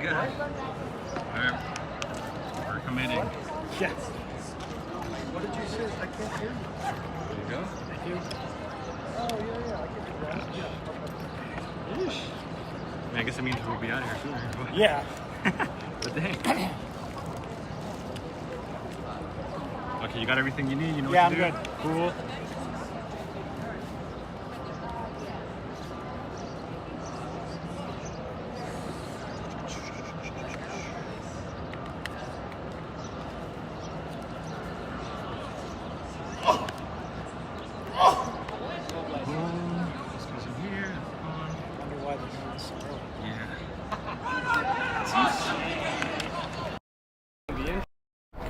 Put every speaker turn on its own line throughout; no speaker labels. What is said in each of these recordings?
good. Alright. We're committing.
Yes. What did you say? I can't hear you.
There you go.
Thank you. Oh, yeah, I can do that. Yeah.
Yeesh. I mean, I guess it means we'll be out of here sooner.
Yeah.
But dang. Okay, you got everything you need? You know
Yeah,
what to
I'm
do?
good.
Cool.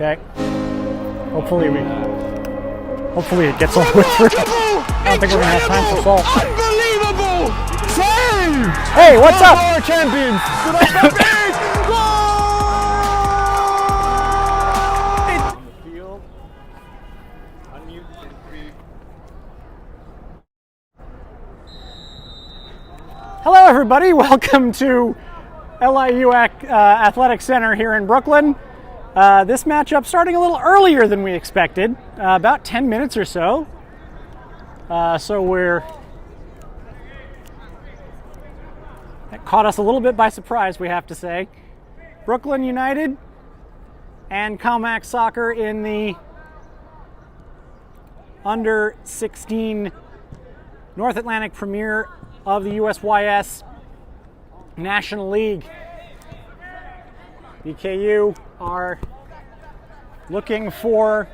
Okay. Hopefully it gets all the way through. I don't think we're gonna have time for salt.
Unbelievable! Save!
Hey, what's up?
Our champions!
On the field. Unmute in 3. Hello, everybody. Welcome to LIU Athletic Center here in Brooklyn. This matchup starting a little earlier than we expected, about 10 minutes or so. That caught us a little bit by surprise, we have to say. Brooklyn United and Commack Soccer in the under 16 North Atlantic Premier of the USYS National League. BKU are looking for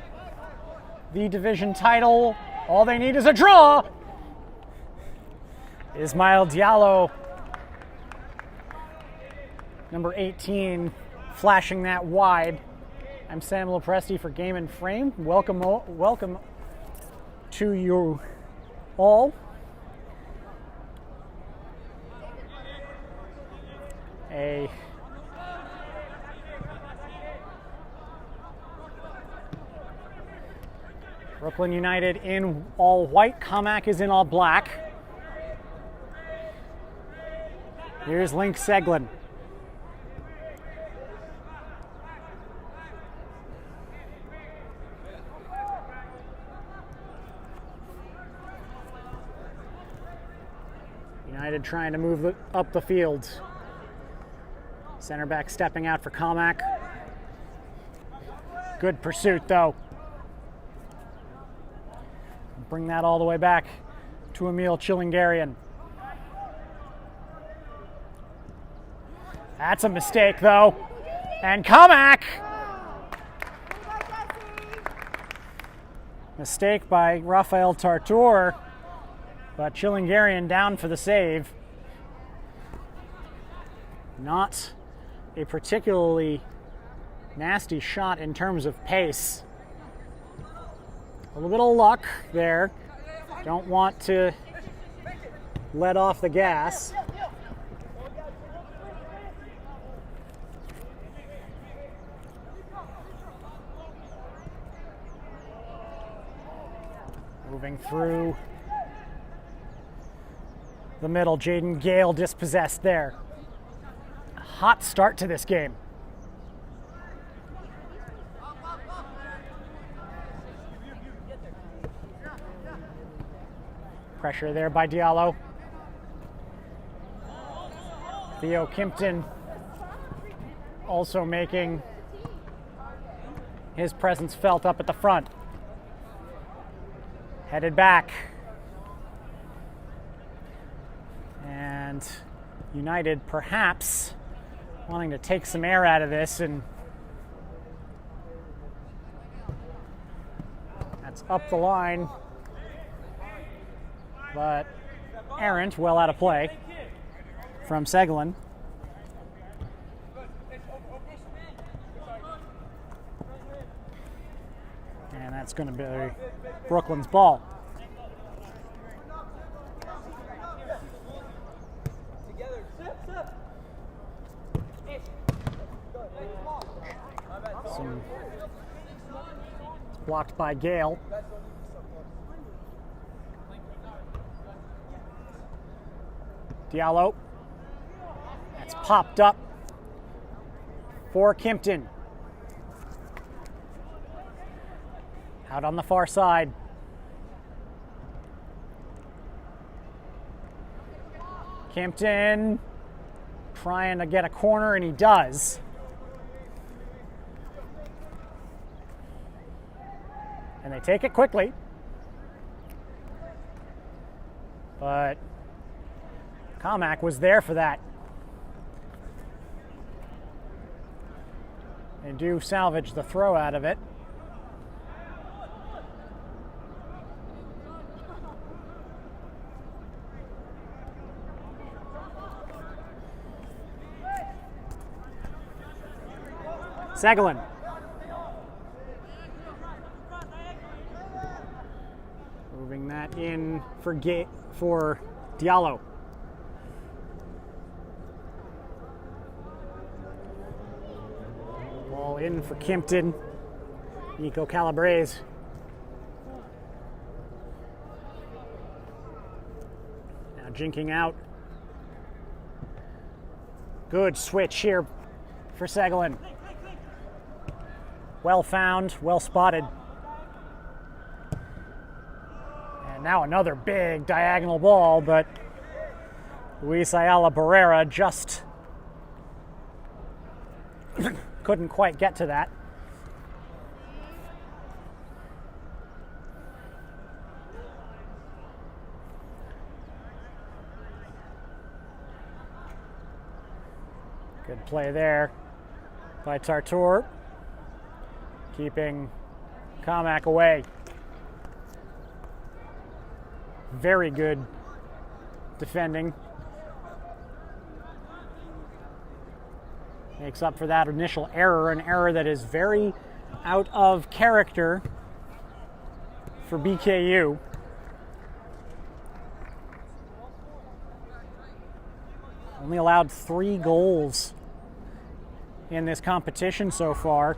the division title. All they need is a draw. Ismail Diallo, number 18, flashing that wide. I'm Sam Lopresti for Game and Frame. Welcome to you all. Brooklyn United in all white. Commack is in all black. Here's Link Seglin. United trying to move up the field. Center back stepping out for Commack. Good pursuit, though. Bring that all the way back to Emil Chilingarian. That's a mistake, though. And Commack! Mistake by Rafael Tartor, but Chilingarian down for the save. Not a particularly nasty shot in terms of pace. A little bit of luck there. Don't want to let off the gas. Moving through the middle, Jaden Gale dispossessed there. A hot start to this game. Pressure there by Diallo. Theo Kimpton also making his presence felt up at the front. Headed back. And United perhaps wanting to take some air out of this, and that's up the line. But errant, well out of play from Seglin. And that's going to be Brooklyn's ball. It's blocked by Gale. Diallo. That's popped up for Kimpton. Out on the far side. Kimpton trying to get a corner, and he does. And they take it quickly. But Commack was there for that. They do salvage the throw out of it. Segalin. Moving that in for Diallo. Ball in for Kimpton. Nico Calabrese. Now jinking out. Good switch here for Segalin. Well found, well spotted. And now another big diagonal ball, but Luis Ayala Barrera just couldn't quite get to that. Good play there by Tartour, keeping Commack away. Very good defending. Makes up for that initial error, an error that is very out of character for BKU. Only allowed 3 goals in this competition so far.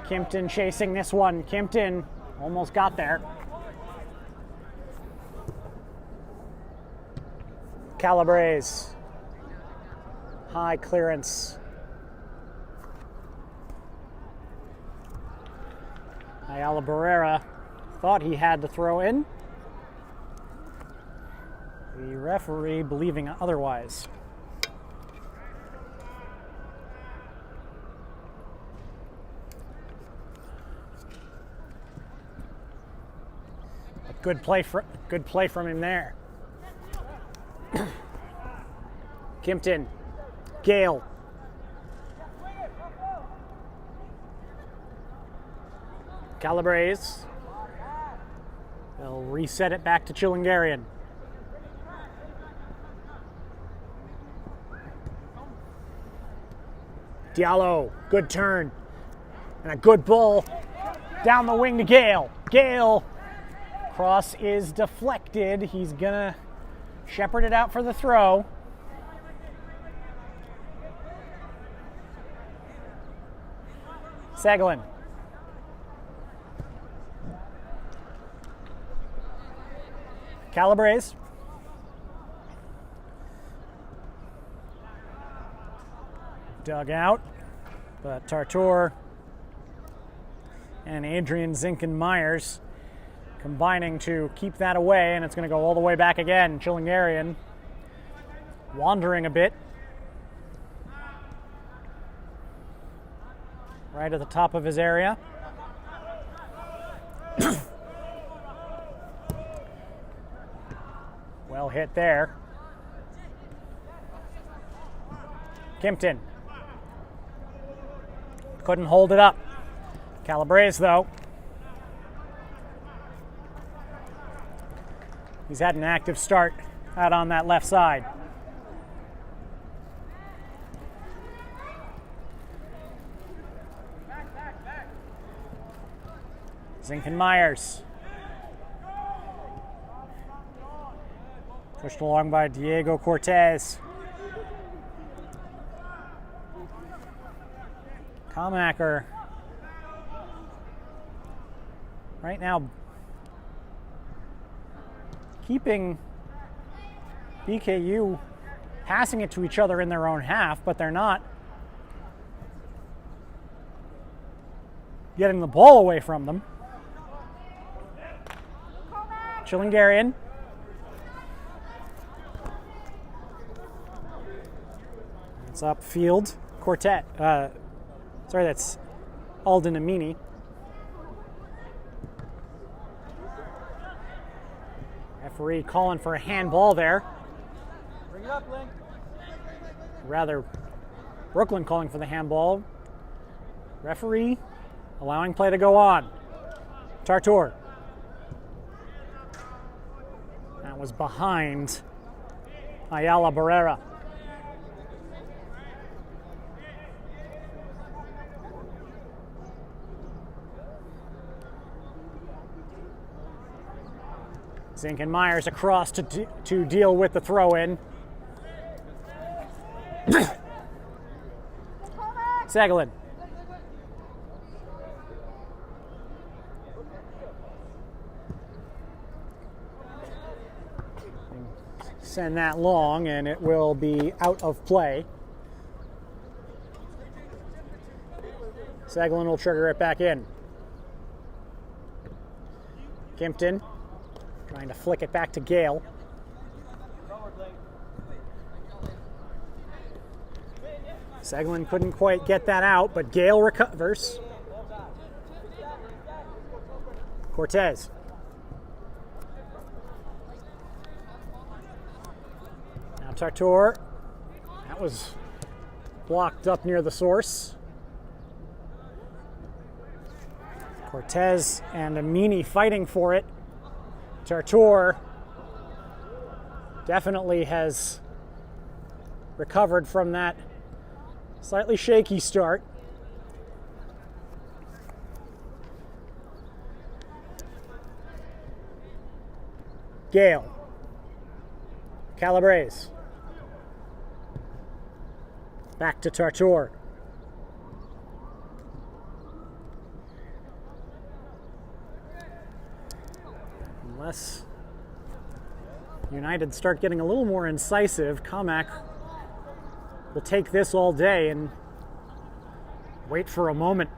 Kimpton chasing this one. Kimpton almost got there. Calabrese. High clearance. Ayala Barrera thought he had the throw in. The referee believing otherwise. Good play from him there. Kimpton, Gale. Calabrese. They'll reset it back to Chilingarian. Diallo, good turn. And a good ball down the wing to Gale. Gale. Cross is deflected. He's gonna shepherd it out for the throw. Segalin. Calabrese. Dug out, but Tartour and Adrian Zinken-Myers combining to keep that away, and it's going to go all the way back again. Chilingarian wandering a bit. Right at the top of his area. Well hit there. Kimpton. Couldn't hold it up. Calabrese, though. He's had an active start out on that left side. Zinken-Myers. Pushed along by Diego Cortez. Commack right now keeping BKU passing it to each other in their own half, but they're not getting the ball away from them. Chilingarian. It's upfield. Quartet. Sorry, that's Alden Amini. Referee calling for a handball there.
Bring it up, Link.
Rather, Brooklyn calling for the handball. Referee allowing play to go on. Tartor. That was behind Ayala Barrera. Zink and Myers across to deal with the throw-in. Segalin. Send that long, and it will be out of play. Segalin will trigger it back in. Kimpton trying to flick it back to Gale. Segalin couldn't quite get that out, but Gale recovers. Cortez. Now Tartor. That was blocked up near the source. Cortez and Amini fighting for it. Tartor definitely has recovered from that slightly shaky start. Gale. Calabrese. Back to Tartor. Unless United start getting a little more incisive, Commack will take this all day and wait for a moment.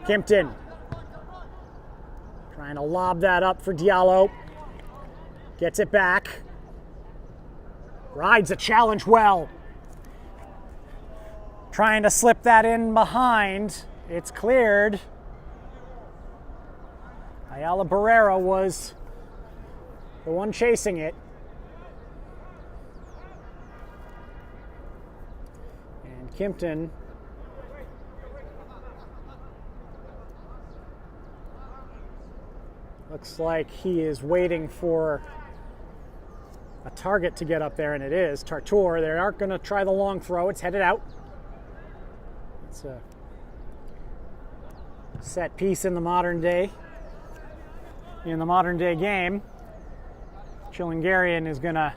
Kimpton trying to lob that up for Diallo. Gets it back. Rides a challenge well. Trying to slip that in behind. It's cleared. Ayala Barrera was the one chasing it. And Kimpton looks like he is waiting for a target to get up there, and it is. Tartor, they aren't going to try the long throw. It's headed out. It's a set piece in the modern day. In the modern day game, Chilingarian is going to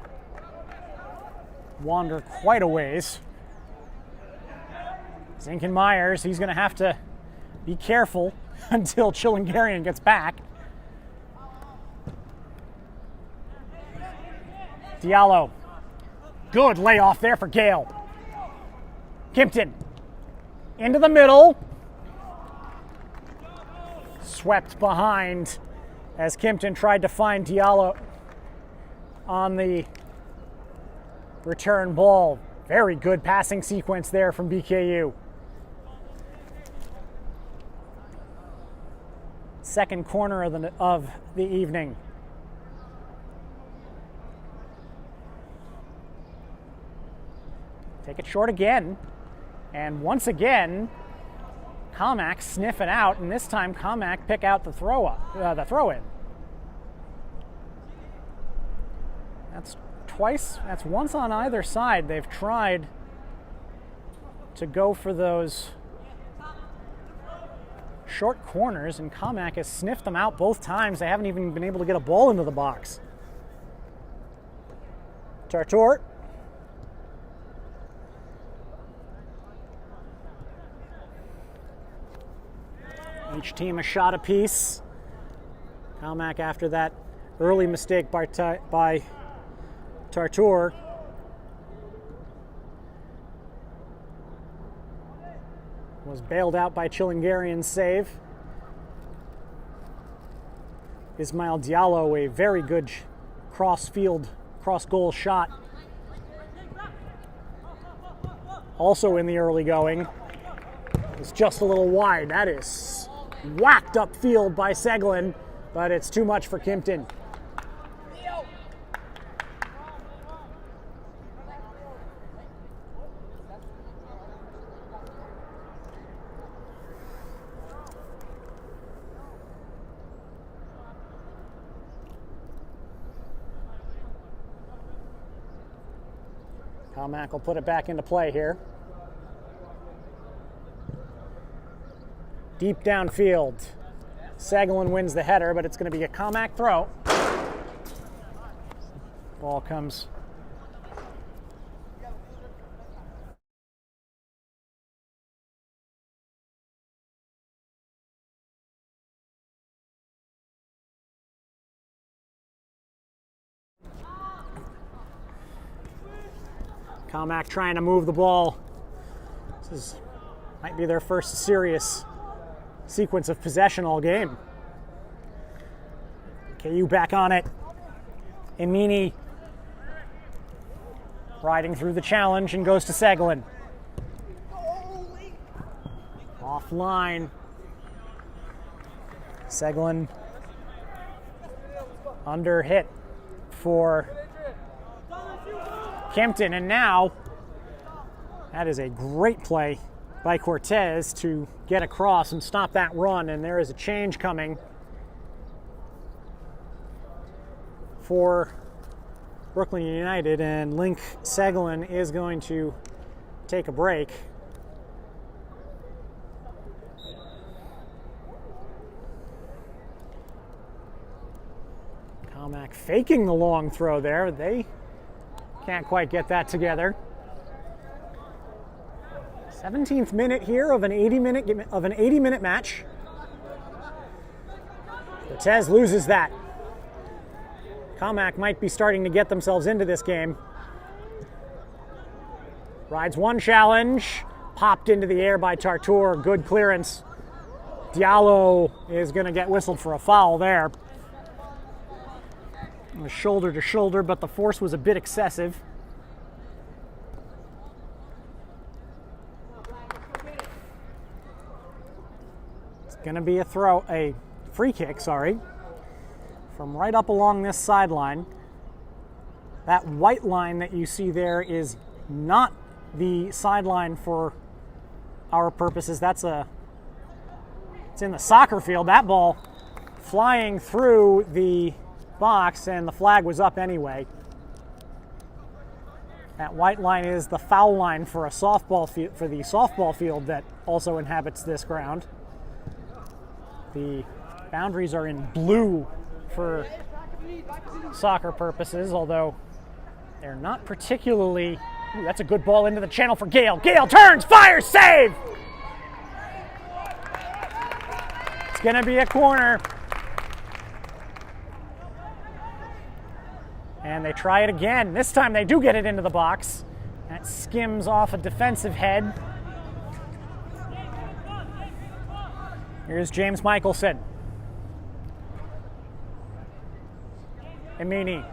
wander quite a ways. Zink and Myers, he's going to have to be careful until Chilingarian gets back. Diallo. Good layoff there for Gale. Kimpton. Into the middle. Swept behind as Kimpton tried to find Diallo on the return ball. Very good passing sequence there from BKU. Second corner of the evening. Take it short again, and once again, Commack sniff it out, and this time Commack pick out the throw-in. That's twice. That's once on either side. They've tried to go for those short corners, and Commack has sniffed them out both times. They haven't even been able to get a ball into the box. Tartor. Each team a shot apiece. Commack after that Early mistake by Tartour. Was bailed out by Chilingarian's save. Ismail Diallo, a very good cross-field, cross-goal shot. Also in the early going. It's just a little wide. That is whacked upfield by Seglin, but it's too much for Kimpton. Commack will put it back into play here. Deep downfield. Seglin wins the header, but it's going to be a Commack throw. Ball comes. Commack trying to move the ball. Might be their first serious sequence of possession all game. KU back on it. Emini riding through the challenge and goes to Seglin. Offline. Seglin under hit for Kimpton, and now that is a great play by Cortez to get across and stop that run, and there is a change coming for Brooklyn United, and Link Seglin is going to take a break. Commack faking the long throw there. They can't quite get that together. 17th minute here of an 80-minute match. Cortez loses that. Commack might be starting to get themselves into this game. Rides one challenge, popped into the air by Tartour. Good clearance. Diallo is going to get whistled for a foul there. It was shoulder to shoulder, but the force was a bit excessive. It's going to be a free kick, from right up along this sideline. That white line that you see there is not the sideline for our purposes. It's in the soccer field. That ball flying through the box, and the flag was up anyway. That white line is the foul line for the softball field that also inhabits this ground. The boundaries are in blue for soccer purposes, although they're not particularly. Ooh, that's a good ball into the channel for Gale. Gale turns, fires, save! It's going to be a corner. And they try it again. This time they do get it into the box. That skims off a defensive head. Here's James Michelson. Emini.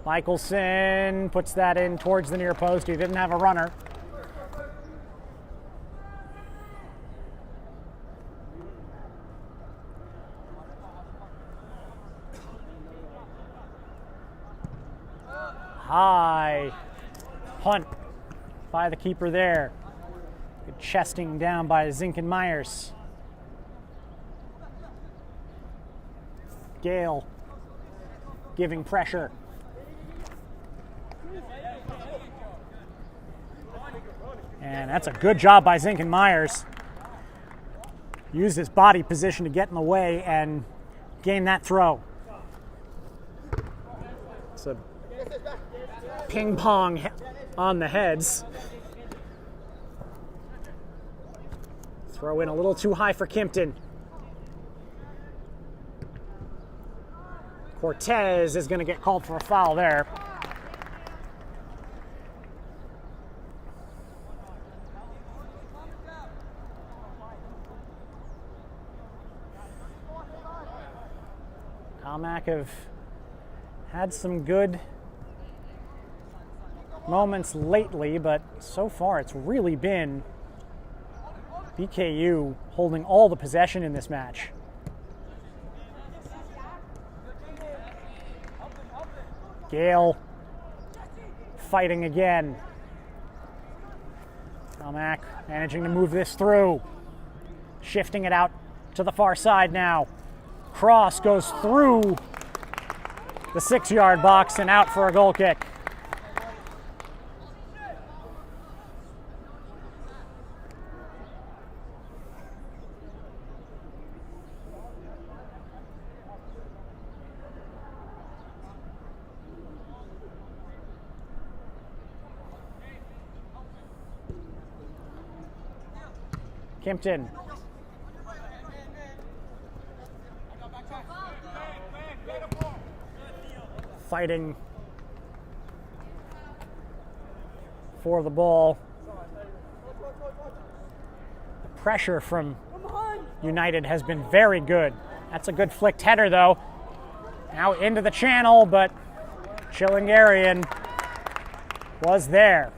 Michelson puts that in towards the near post. He didn't have a runner. High punt by the keeper there. Good chesting down by Zinken Myers. Gale giving pressure. And that's a good job by Zinken Myers. Used his body position to get in the way and gain that throw. It's a ping pong on the heads. Throw in a little too high for Kimpton. Cortez is going to get called for a foul there. Commack have had some good moments lately, but so far it's really been BKU holding all the possession in this match. Gale fighting again. Commack managing to move this through. Shifting it out to the far side now. Cross goes through the 6-yard box and out for a goal kick. Kimpton. Fighting for the ball. The pressure from United has been very good. That's a good flicked header though. Now into the channel, but Chillingarian was there.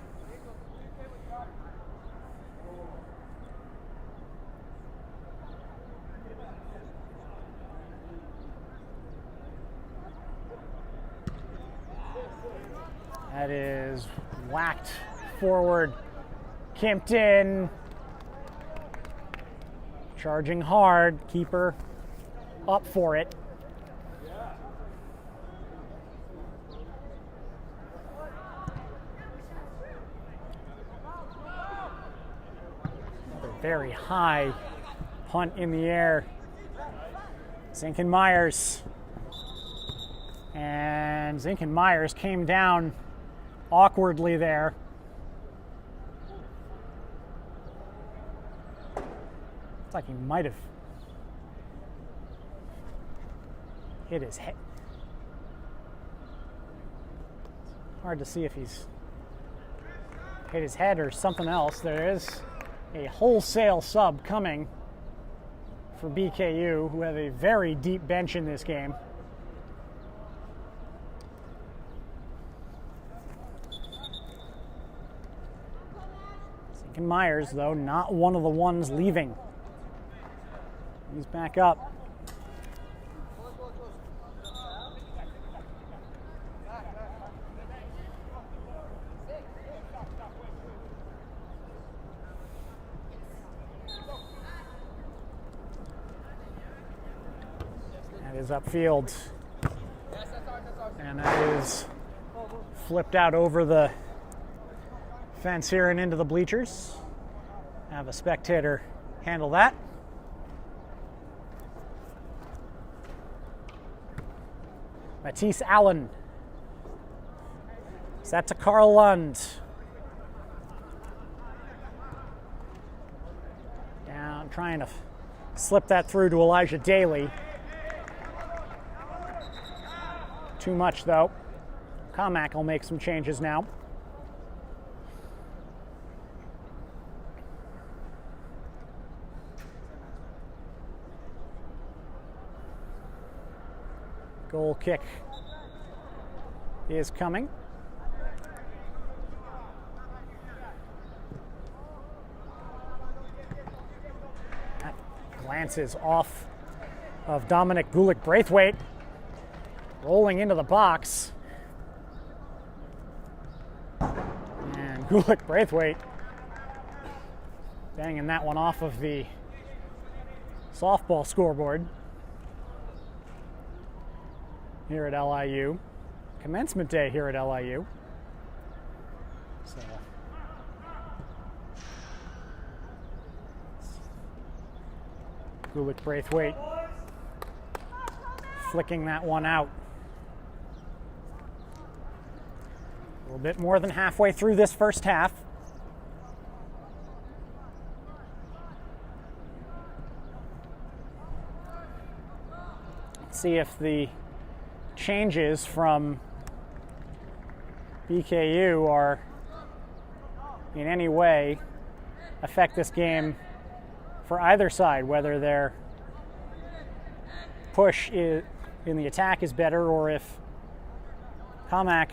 That is whacked forward. Kimpton charging hard. Keeper up for it. Another very high punt in the air. Zinken Myers. And Zinken Myers came down awkwardly there. It's like he might have hit his head. Hard to see if he's hit his head or something else. There is a wholesale sub coming for BKU, who have a very deep bench in this game. Myers, though, not one of the ones leaving. He's back up. That is upfield. And that is flipped out over the fence here and into the bleachers. Have a spectator handle that. Matisse Allen. Set to Carl Lund. Down, trying to slip that through to Elijah Daly. Too much though. Commack will make some changes now. Goal kick is coming. That glances off of Dominic Gulick-Braithwaite, rolling into the box. And Gulick-Braithwaite banging that one off of the softball scoreboard here at LIU. Commencement day here at LIU. So Gulick-Braithwaite flicking that one out. A little bit more than halfway through this first half. Let's see if the changes from BKU are in any way affect this game for either side, whether their push in the attack is better or if Commack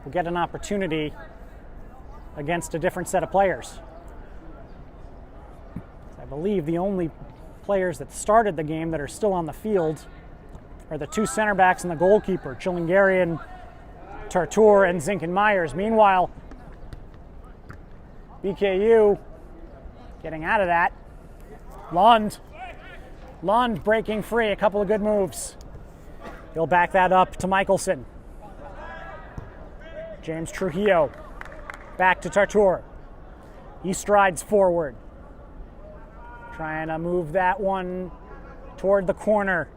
will get an opportunity against a different set of players. I believe the only players that started the game that are still on the field are the two center backs and the goalkeeper, Chilingarian, Tartour, and Zinken Myers. Meanwhile, BKU getting out of that. Lund breaking free, a couple of good moves. He'll back that up to Michelson. James Trujillo back to Tartour. He strides forward, trying to move that one toward the corner.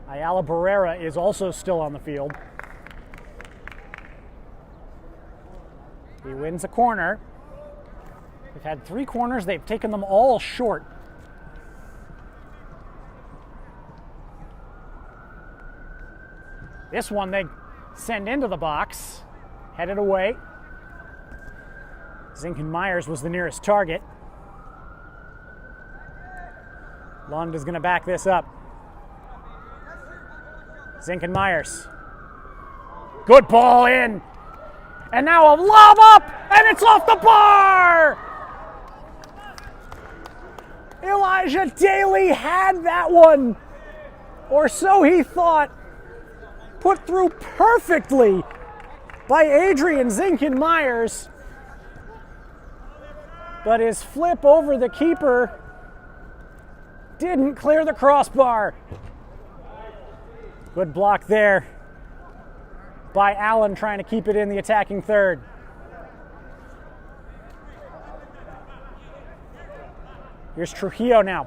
Ayala Barrera is also still on the field. He wins a corner. They've had 3 corners. They've taken them all short. This one they send into the box, headed away. Zinken Myers was the nearest target. Lund is going to back this up. Zinken Myers. Good ball in. And now a lob up, and it's off the bar! Elijah Daly had that one, or so he thought. Put through perfectly by Adrian Zinken Myers. But his flip over the keeper didn't clear the crossbar. Good block there by Allen, trying to keep it in the attacking third. Here's Trujillo now.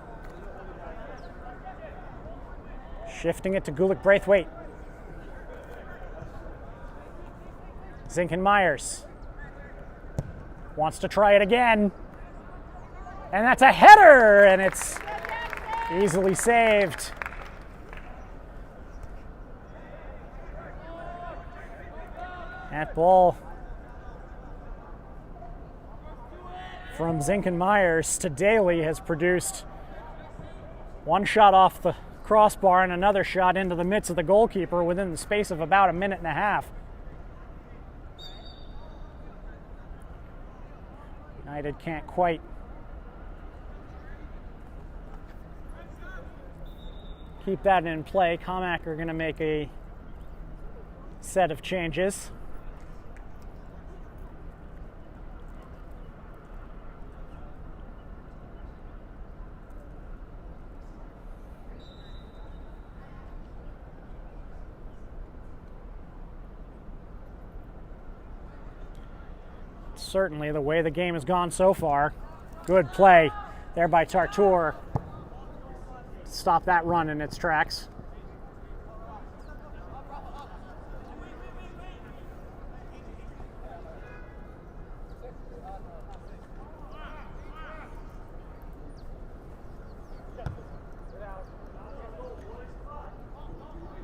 Shifting it to Gulick Braithwaite. Zinken Myers wants to try it again. And that's a header, and it's easily saved. That ball from Zinken Myers to Daly has produced one shot off the crossbar and another shot into the midst of the goalkeeper within the space of about a minute and a half. United can't quite keep that in play. Commack are going to make a set of changes. Certainly the way the game has gone so far. Good play there by Tartour. Stop that run in its tracks.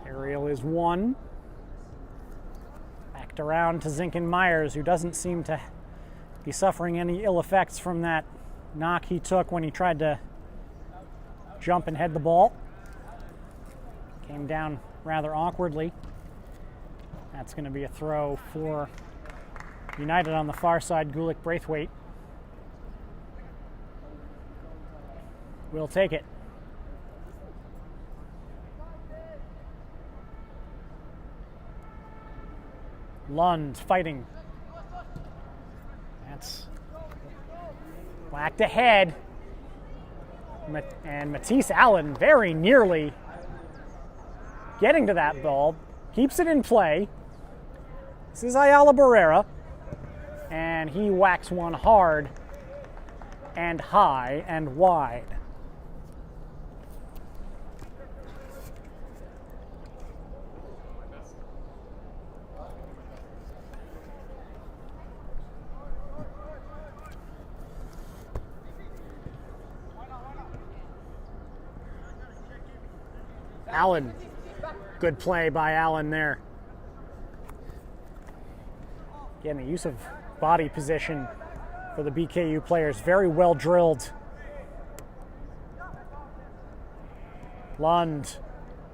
Aerial is one. Backed around to Zinken Myers, who doesn't seem to be suffering any ill effects from that knock he took when he tried to jump and head the ball. Came down rather awkwardly. That's going to be a throw for United on the far side. Gulick Braithwaite will take it. Lund fighting. That's whacked ahead. And Matisse Allen very nearly getting to that ball. Keeps it in play. This is Ayala Barrera. And he whacks one hard and high and wide. Allen Good play by Allen there. Again, the use of body position for the BKU players, very well drilled. Lund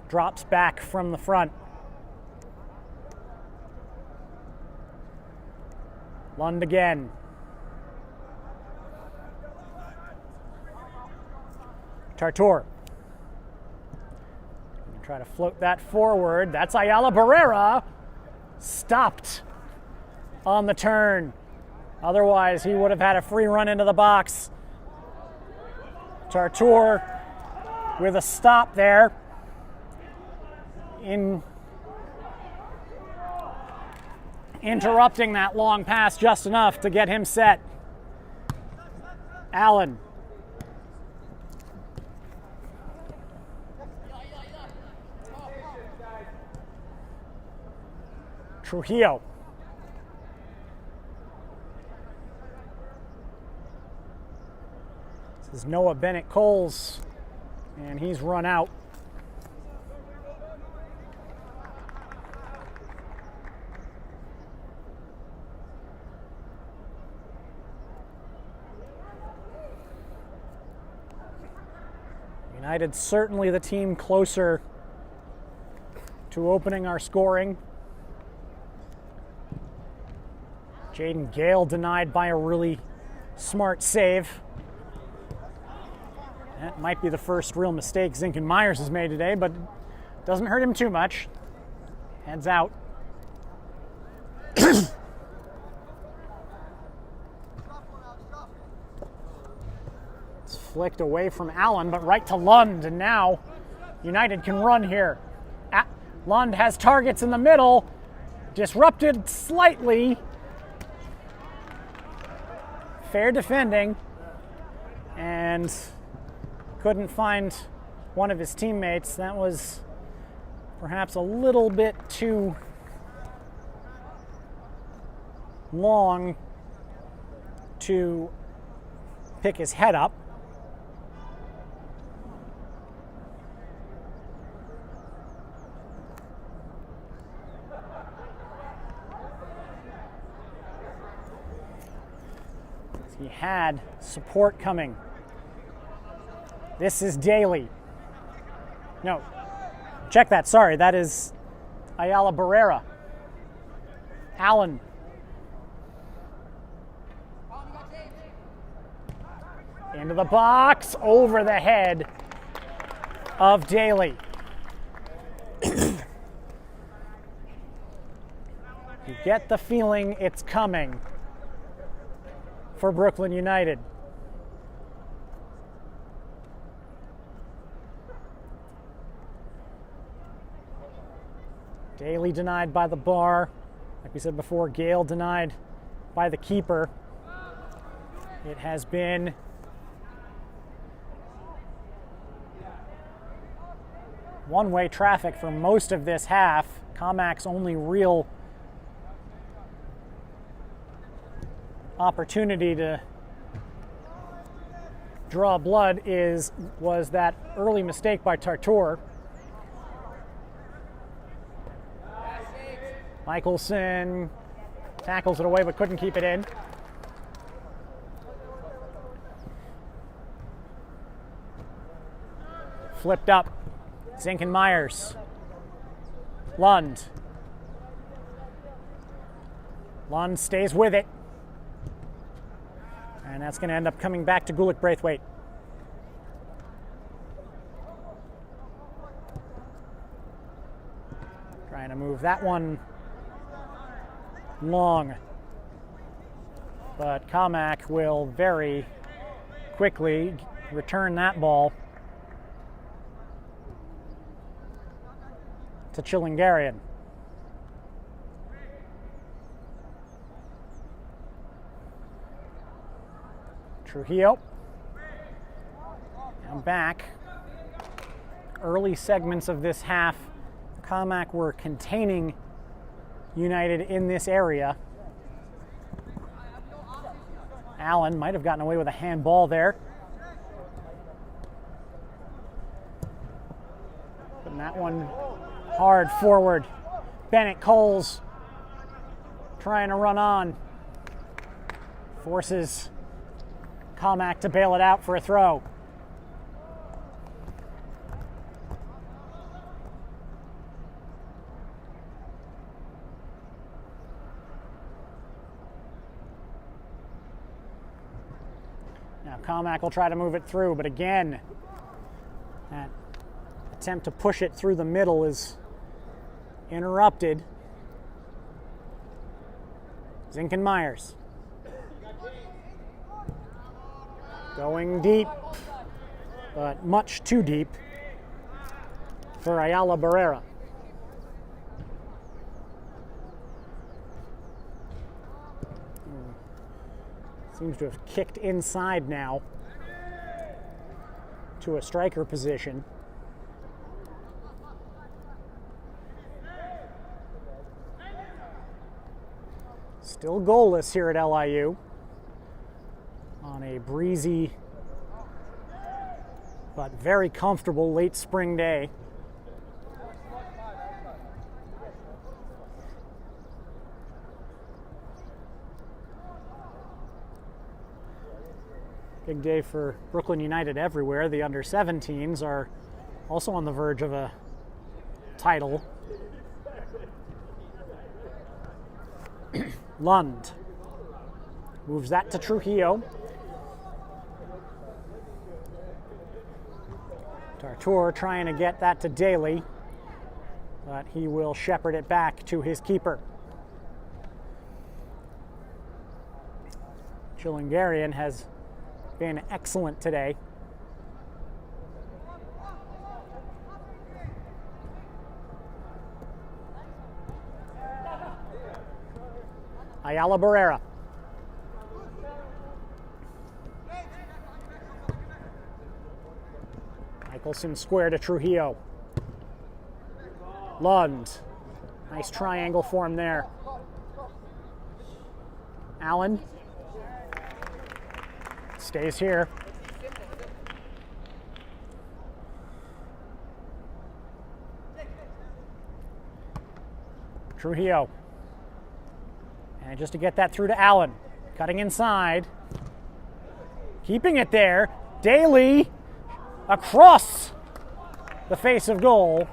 drops back from the front. Lund again. Tartor. Try to float that forward. That's Ayala Barrera. Stopped on the turn. Otherwise, he would have had a free run into the box. Tartor with a stop there. Interrupting that long pass just enough to get him set. Allen. Trujillo. This is Noah Bennett Coles, and he's run out. United certainly the team closer to opening our scoring. Jaden Gale denied by a really smart save. That might be the first real mistake Zinken Myers has made today, but doesn't hurt him too much. Heads out. It's flicked away from Allen, but right to Lund, and now United can run here. Lund has targets in the middle, disrupted slightly. Fair defending, and couldn't find one of his teammates. That was perhaps a little bit too long to pick his head up. He had support coming. This is Daly. No, check that. Sorry, that is Ayala Barrera. Allen. Into the box, over the head of Daly. You get the feeling it's coming for Brooklyn United. Daly denied by the bar. Like we said before, Gale denied by the keeper. It has been one-way traffic for most of this half. Commack's only real opportunity to draw blood was that early mistake by Tartor. Michelson tackles it away but couldn't keep it in. Flipped up. Zinken Myers. Lund. Lund stays with it. And that's going to end up coming back to Gulick Braithwaite. Trying to move that one long. But Commack will very quickly return that ball to Chillingarian. Trujillo. Now back. Early segments of this half, Commack were containing United in this area. Allen might have gotten away with a handball there. Putting that one Hard forward. Bennett Coles trying to run on. Forces Commack to bail it out for a throw. Now Commack will try to move it through, but again, that attempt to push it through the middle is interrupted. Zinken Myers going deep, but much too deep for Ayala Barrera. Seems to have kicked inside now to a striker position. Still goalless here at LIU on a breezy but very comfortable late spring day. Big day for Brooklyn United everywhere. The under-17s are also on the verge of a title. Lund moves that to Trujillo. Tartour trying to get that to Daly, but he will shepherd it back to his keeper. Chilingarian has been excellent today. Ayala Barrera. Michelson square to Trujillo. Lund. Nice triangle form there. Allen. Stays here. Trujillo. And just to get that through to Allen. Cutting inside. Keeping it there. Daly across the face of goal.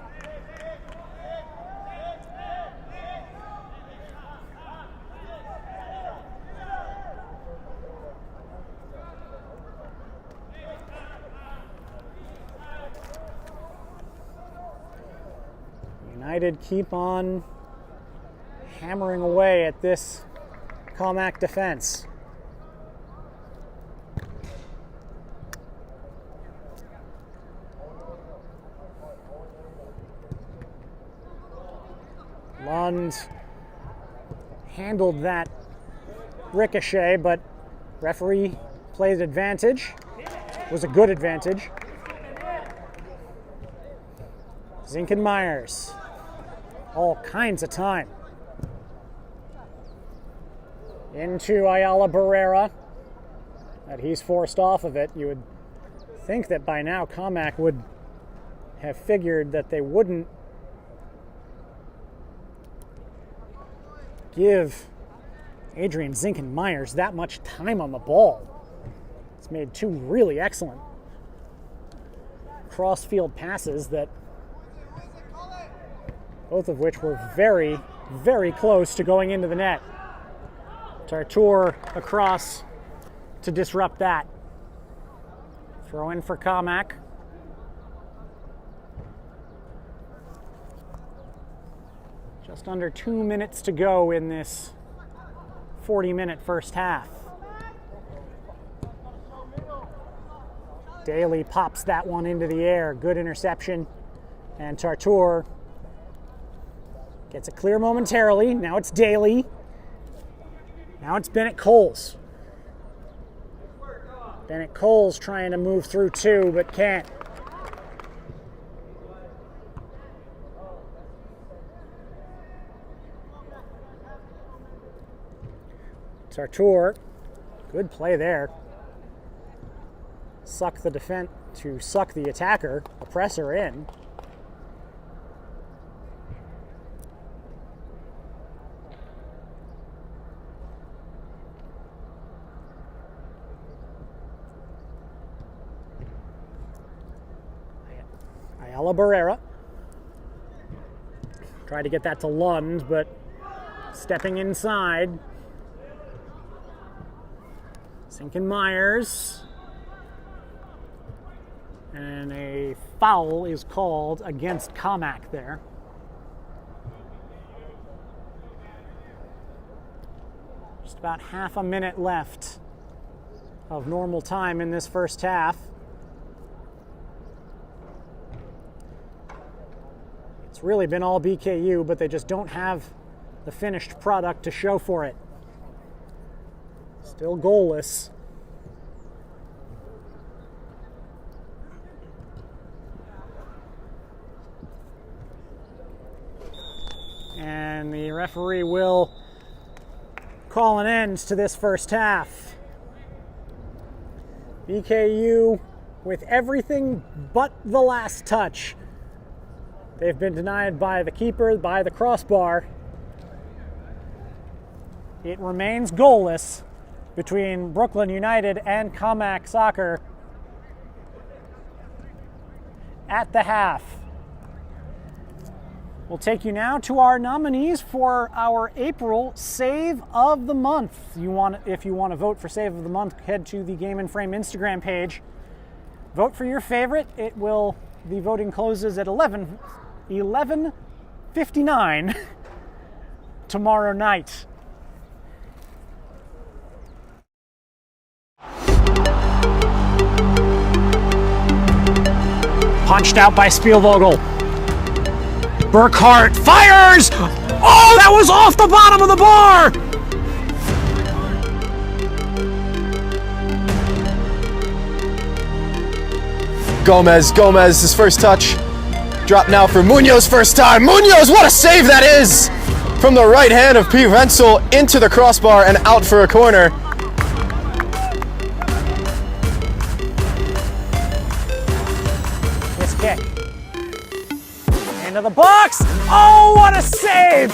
United keep on hammering away at this Commack defense. Lund handled that ricochet, but referee plays advantage. Was a good advantage. Zinken Myers. All kinds of time. Into Ayala Barrera. That he's forced off of it. You would think that by now Commack would have figured that they wouldn't give Adrian Zinken Myers that much time on the ball. It's made two really excellent cross-field passes that both of which were very, very close to going into the net. Tartour across to disrupt that. Throw in for Commack. Just under 2 minutes to go in this 40-minute first half. Daly pops that one into the air. Good interception. And Tartour gets it clear momentarily. Now it's Daly. Now it's Bennett Coles. Bennett Coles trying to move through two, but can't. Tartour, good play there. Suck the attacker, oppressor in. La Barrera. Tried to get that to Lund, but stepping inside. Sinkin Myers. And a foul is called against Commack there. Just about half a minute left of normal time in this first half. It's really been all BKU, but they just don't have the finished product to show for it. Still goalless. And the referee will call an end to this first half. BKU with everything but the last touch. They've been denied by the keeper, by the crossbar. It remains goalless between Brooklyn United and Commack Soccer at the half. We'll take you now to our nominees for our April Save of the Month. If you want to vote for Save of the Month, head to the Game and Frame Instagram page. Vote for your favorite. The voting closes at 11:59 tomorrow night. Punched out by Spielvogel. Burkhart fires! Oh, that was off the bottom of the bar!
Gomez, his first touch. Drop now for Munoz, first time. Munoz, what a save that is! From the right hand of P. Wenzel into the crossbar and out for a corner.
This kick. Into the box. Oh, what a save!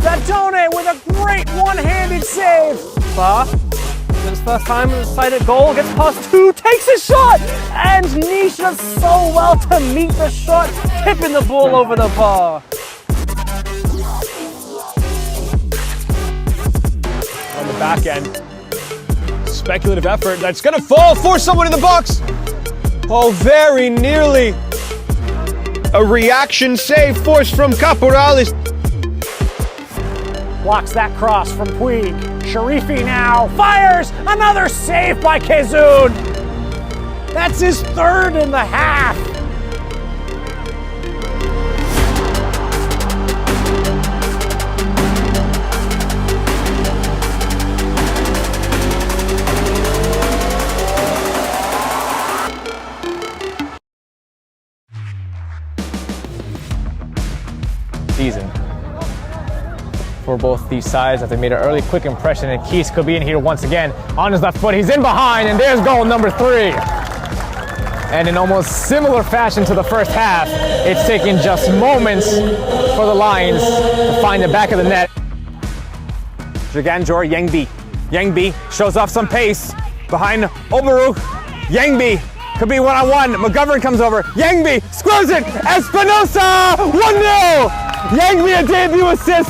Dadone with a great one-handed save.
Bar. His first time inside a goal, gets past two, takes a shot, and Nish does so well to meet the shot, tipping the ball over the bar.
On the back end, speculative effort that's gonna fall for someone in the box. Oh, very nearly a reaction save forced from Caporales.
Blocks that cross from Puig. Sharifi now fires! Another save by Kezoon! That's his third in the half!
Season for both these sides, that they made an early quick impression, and Keys could be in here once again on his left foot. He's in behind, and there's goal number 3. And in almost similar fashion to the first half, it's taken just moments for the Lions to find the back of the net.
Jaganjor Yangbi. Yangbi shows off some pace behind Oberuk. Yangbi could be one-on-one. McGovern comes over. Yangbi scores it. Espinosa 1-0. Yangbi a debut assist.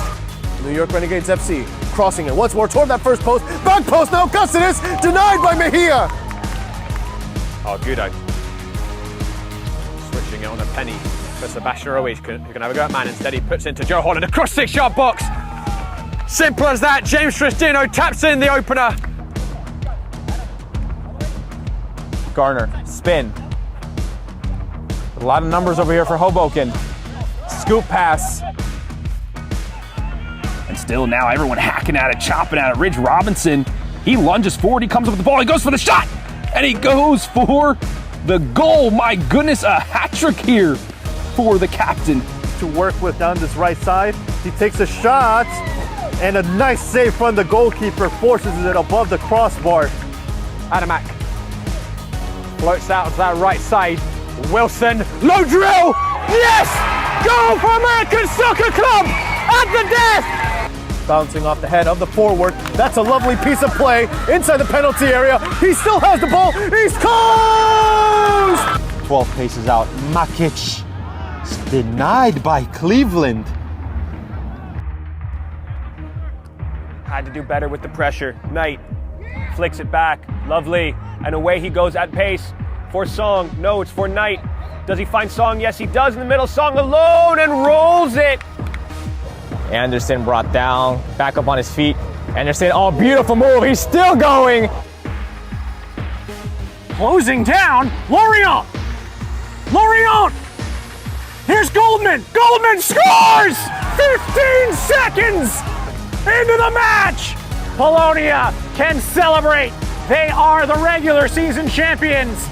New York Renegades FC crossing it once more toward that first post. Back post now, Custis denied by Mejia.
Oh, good out. Switching it on a penny for Sebastian Ruiz, who can have a go at man. Instead, he puts into Joe Holland across 6-yard box. Simple as that. James Tristino taps in the opener.
Garner, spin. A lot of numbers over here for Hoboken. Scoop pass.
And still now everyone hacking at it, chopping at it. Ridge Robinson, he lunges forward, he comes up with the ball, he goes for the shot, and he goes for the goal. My goodness, a hat trick here for the captain.
To work with down this right side. He takes a shot, and a nice save from the goalkeeper forces it above the crossbar.
Adamak floats out to that right side. Wilson, low drill, yes! Goal for American Soccer Club at the death!
bouncing off the head of the forward. That's a lovely piece of play inside the penalty area. He still has the ball. He scores!
12 paces out. Makic is denied by Cleveland.
Had to do better with the pressure. Knight flicks it back. Lovely. And away he goes at pace for Song. No, it's for Knight. Does he find Song? Yes, he does in the middle. Song alone and rolls it.
Anderson brought down, back up on his feet. Anderson, oh, beautiful move. He's still going.
Closing down, Lorient! Lorient! Here's Goldman! Goldman scores! 15 seconds into the match! Polonia can celebrate. They are the regular season champions.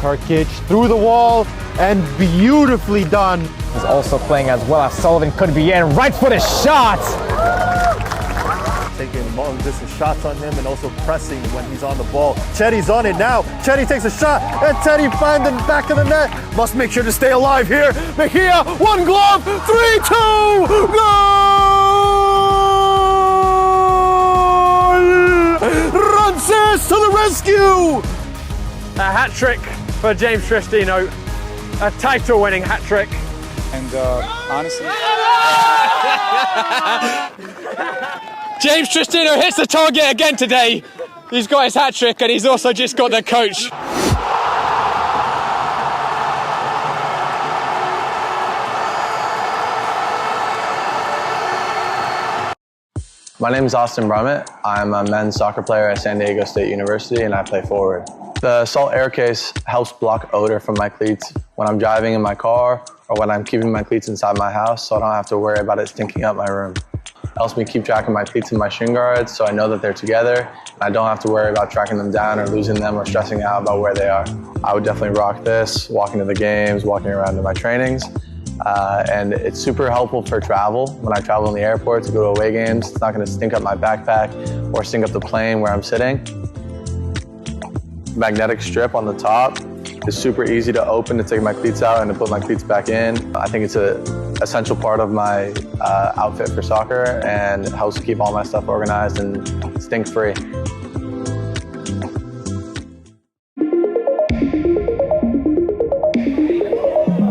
Karkic through the wall and beautifully done.
He's also playing as well as Sullivan could be in. Right-footed shot.
Taking long distance shots on him and also pressing when he's on the ball. Chetty's on it now. Chetty takes a shot and Chetty finds the back of the net. Must make sure to stay alive here. Mejia, one glove, 3-2, goal! Rances to the rescue!
A hat trick for James Tristino. A title-winning hat trick.
And honestly,
James Tristino hits the target again today. He's got his hat trick and he's also just got the coach.
My name is Austin Brummett. I'm a men's soccer player at San Diego State University and I play forward. The Salt Air Case helps block odor from my cleats when I'm driving in my car or when I'm keeping my cleats inside my house, so I don't have to worry about it stinking up my room. It helps me keep track of my cleats and my shin guards so I know that they're together and I don't have to worry about tracking them down or losing them or stressing out about where they are. I would definitely rock this, walking to the games, walking around to my trainings. And it's super helpful for travel. When I travel in the airport to go to away games, it's not going to stink up my backpack or stink up the plane where I'm sitting. Magnetic strip on the top is super easy to open to take my cleats out and to put my cleats back in. I think it's an essential part of my outfit for soccer and it helps keep all my stuff organized and stink-free.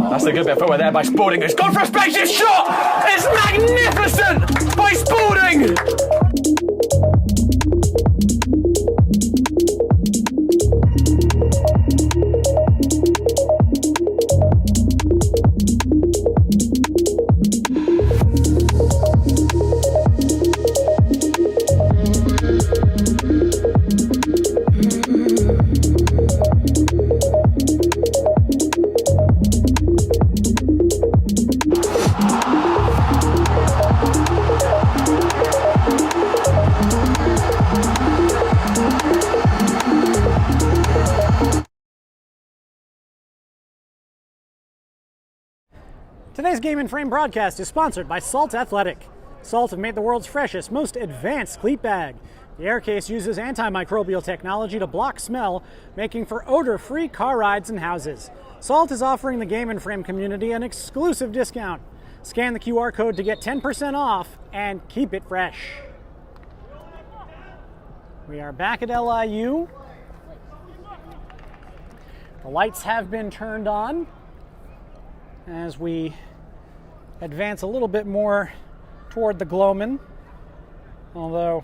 That's a good bit of footwork there by Spalding, who's gone for a spacious shot! It's magnificent by Spalding!
Today's Game and Frame broadcast is sponsored by Salt Athletic. Salt have made the world's freshest, most advanced cleat bag. The air case uses antimicrobial technology to block smell, making for odor-free car rides and houses. Salt is offering the Game and Frame community an exclusive discount. Scan the QR code to get 10% off and keep it fresh. We are back at LIU. The lights have been turned on as we advance a little bit more toward the Gloman, although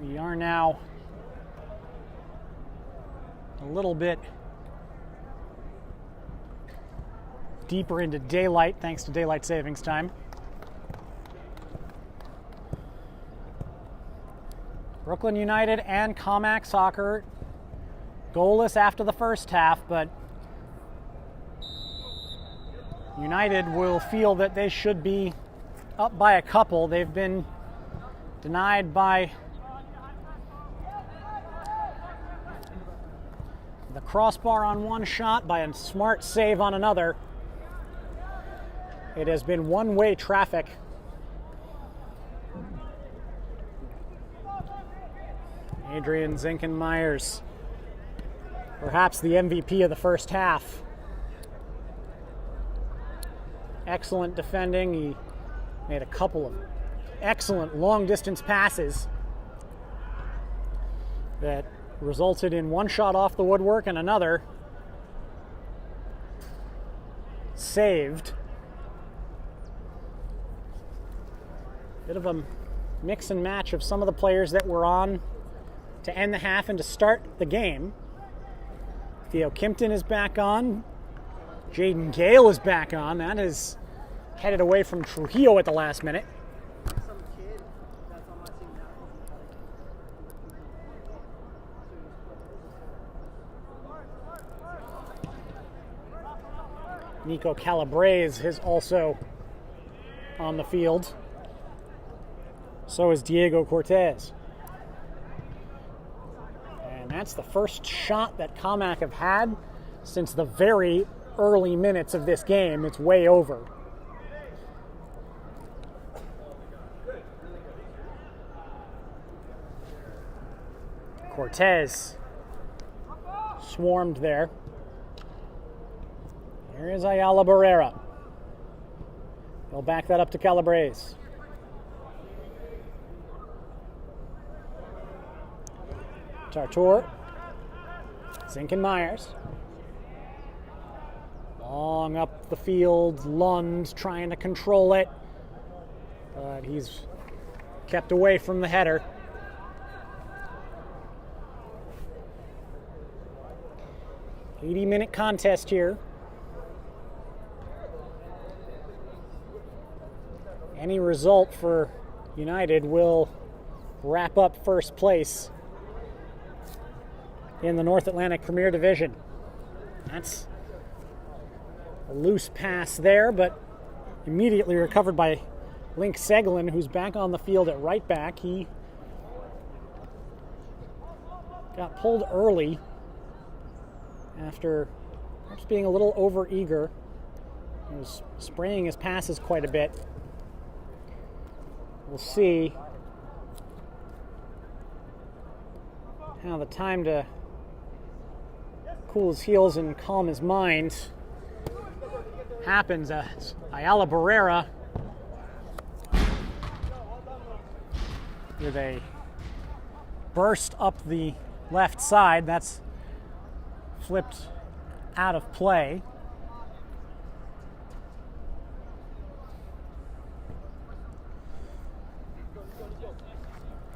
we are now a little bit deeper into daylight thanks to daylight savings time. Brooklyn United and Commack Soccer goalless after the first half, but United will feel that they should be up by a couple. They've been denied by the crossbar on one shot, by a smart save on another. It has been one-way traffic. Adrian Zinken-Myers, perhaps the MVP of the first half. Excellent defending. He Made a couple of excellent long-distance passes that resulted in one shot off the woodwork and another saved. Bit of a mix and match of some of the players that were on to end the half and to start the game. Theo Kimpton is back on. Jaden Gale is back on. That is headed away from Trujillo at the last minute. Nico Calabrese is also on the field. So is Diego Cortez. And that's the first shot that Commack have had since the very early minutes of this game. It's way over. Cortez swarmed there. There is Ayala Barrera. He'll back that up to Calabrese. Tartour. Zinken Myers. Long up the field. Lund trying to control it. But he's kept away from the header. $80-minute contest here. Any result for United will wrap up first place in the North Atlantic Premier Division. That's a loose pass there, but immediately recovered by Link Seglin, who's back on the field at right back. He got pulled early after perhaps being a little over-eager. He was spraying his passes quite a bit. We'll see how the time to cool his heels and calm his mind happens as Ayala Barrera with a burst up the left side. That's flipped out of play.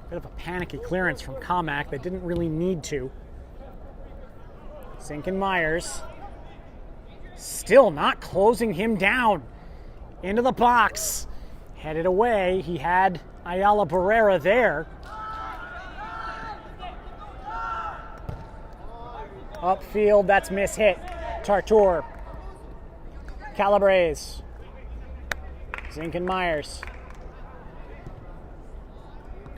Bit of a panicky clearance from Commack. They didn't really need to. Zinken Myers still not closing him down. Into the box. Headed away. He had Ayala Barrera there. Upfield, that's mishit. Tartour. Calabrese. Zinken Myers.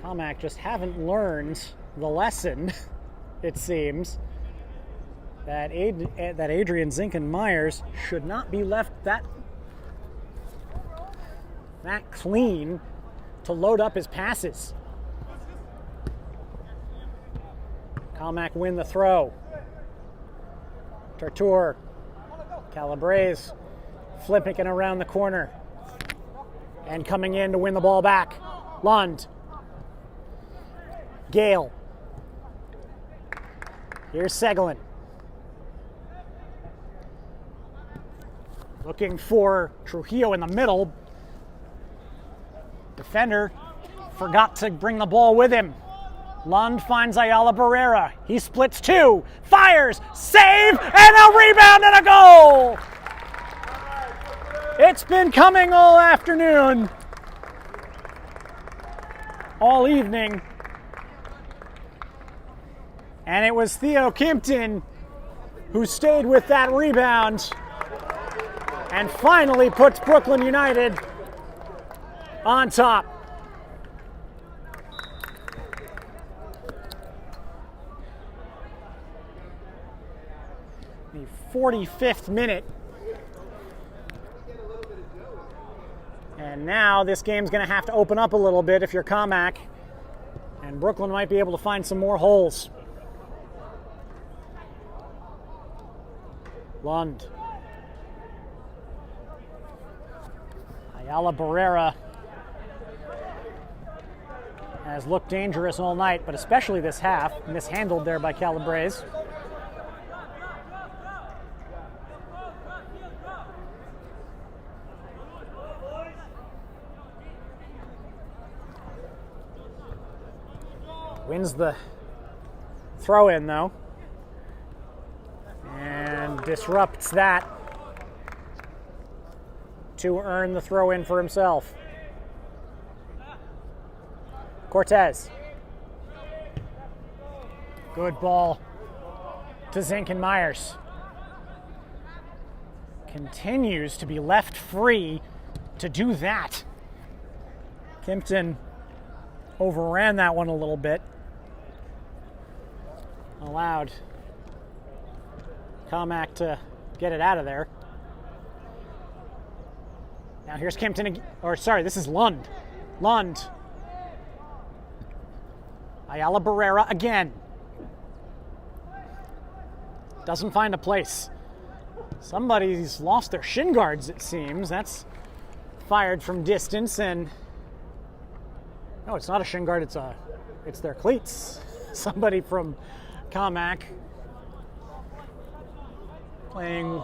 Commack just haven't learned the lesson, it seems, that Adrian Zinken Myers should not be left that clean to load up his passes. Commack win the throw. Tartour. Calabrese flipping it around the corner and coming in to win the ball back. Lund. Gale. Here's Seglin. Looking for Trujillo in the middle. Defender forgot to bring the ball with him. Lund finds Ayala Barrera. He splits two, fires, save, and a rebound and a goal! It's been coming all afternoon, all evening. And it was Theo Kimpton who stayed with that rebound and finally puts Brooklyn United on top. The 45th minute. And now this game's going to have to open up a little bit if you're Commack. And Brooklyn might be able to find some more holes. Lund. Ayala Barrera has looked dangerous all night, but especially this half, mishandled there by Calabrese. Wins the throw in though, and disrupts that to earn the throw in for himself. Cortez. Good ball to Zink and Myers. Continues to be left free to do that. Kimpton overran that one a little bit. Allowed Commack to get it out of there. Now here's Kimpton, or sorry, this is Lund. Lund. Ayala Barrera again. Doesn't find a place. Somebody's lost their shin guards, it seems. That's fired from distance, and no, it's not a shin guard, it's their cleats. Somebody from Commack playing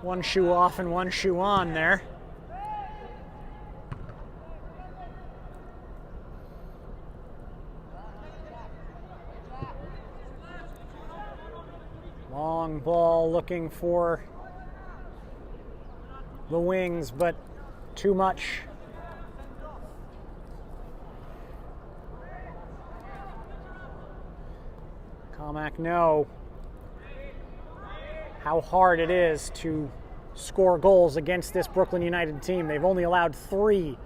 one shoe off and one shoe on there. Long ball looking for the wings, but too much. Commack know how hard it is to score goals against this Brooklyn United team. They've only allowed 3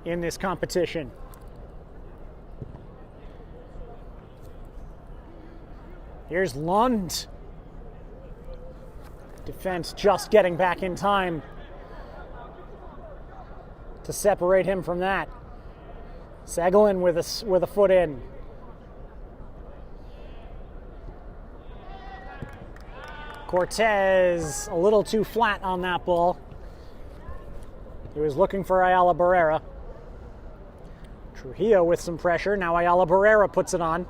in this competition. Here's Lund. Defense just getting back in time to separate him from that. Segelin with a foot in. Cortez a little too flat on that ball. He was looking for Ayala Barrera. Trujillo with some pressure. Now Ayala Barrera puts it on.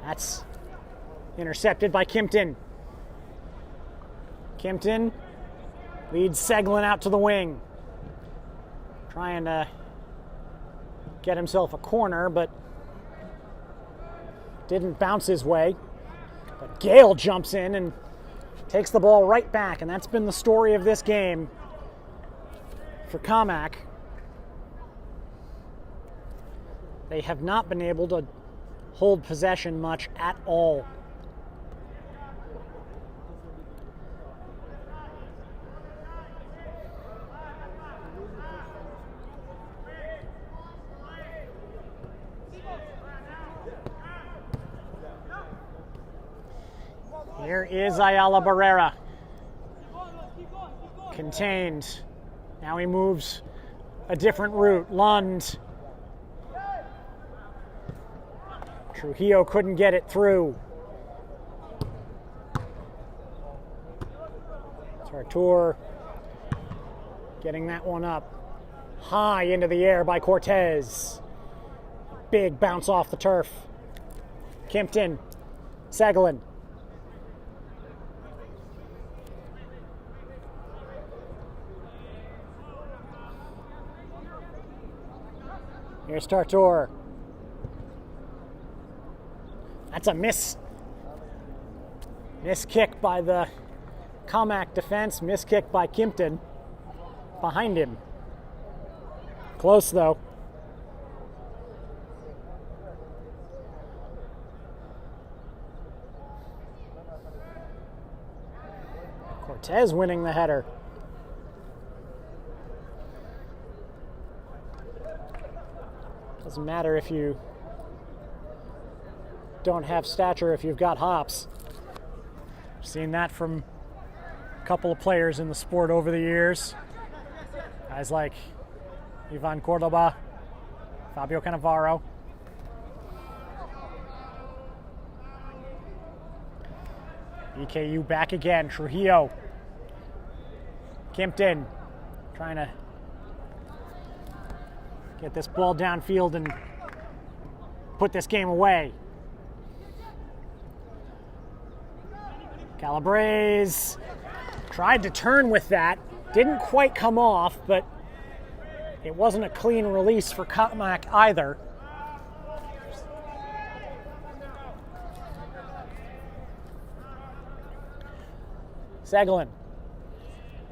That's intercepted by Kimpton. Kimpton leads Segelin out to the wing. Trying to get himself a corner, but didn't bounce his way. But Gale jumps in and takes the ball right back, and that's been the story of this game for Commack. They have not been able to hold possession much at all. Here is Ayala Barrera. Contained. Now he moves a different route. Lund. Trujillo couldn't get it through. Tartour getting that one up. High into the air by Cortez. Big bounce off the turf. Kimpton. Segelin. Here's Tartour. That's a miss kick by the Commack defense. Miss kick by Kimpton behind him. Close though. Cortez winning the header. Doesn't matter if you don't have stature if you've got hops. I've seen that from a couple of players in the sport over the years. Guys like Ivan Cordoba, Fabio Cannavaro. EKU back again, Trujillo. Kimpton trying to get this ball downfield and put this game away. Calabrese tried to turn with that. Didn't quite come off, but it wasn't a clean release for Commack either. Seglin.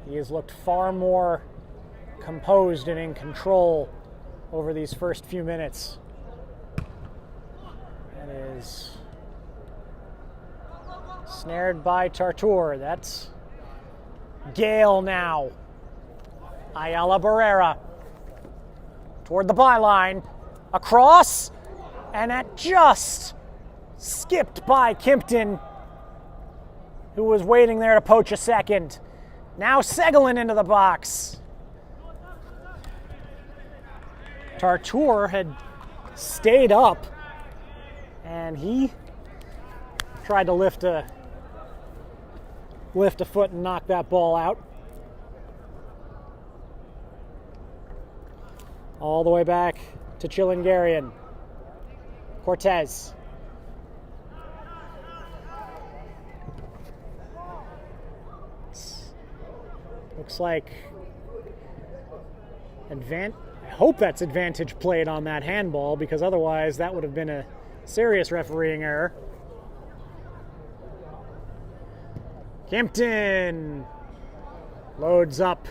He has looked far more composed and in control over these first few minutes. That is snared by Tartour. That's Gale now. Ayala Barrera toward the byline. Across, and that just skipped by Kimpton, who was waiting there to poach a second. Now Seglin into the box. Tartour had stayed up, and he tried to lift a foot and knock that ball out. All the way back to Chilingarian. Cortez. Looks like I hope that's advantage played on that handball, because otherwise that would have been a serious refereeing error. Kimpton loads up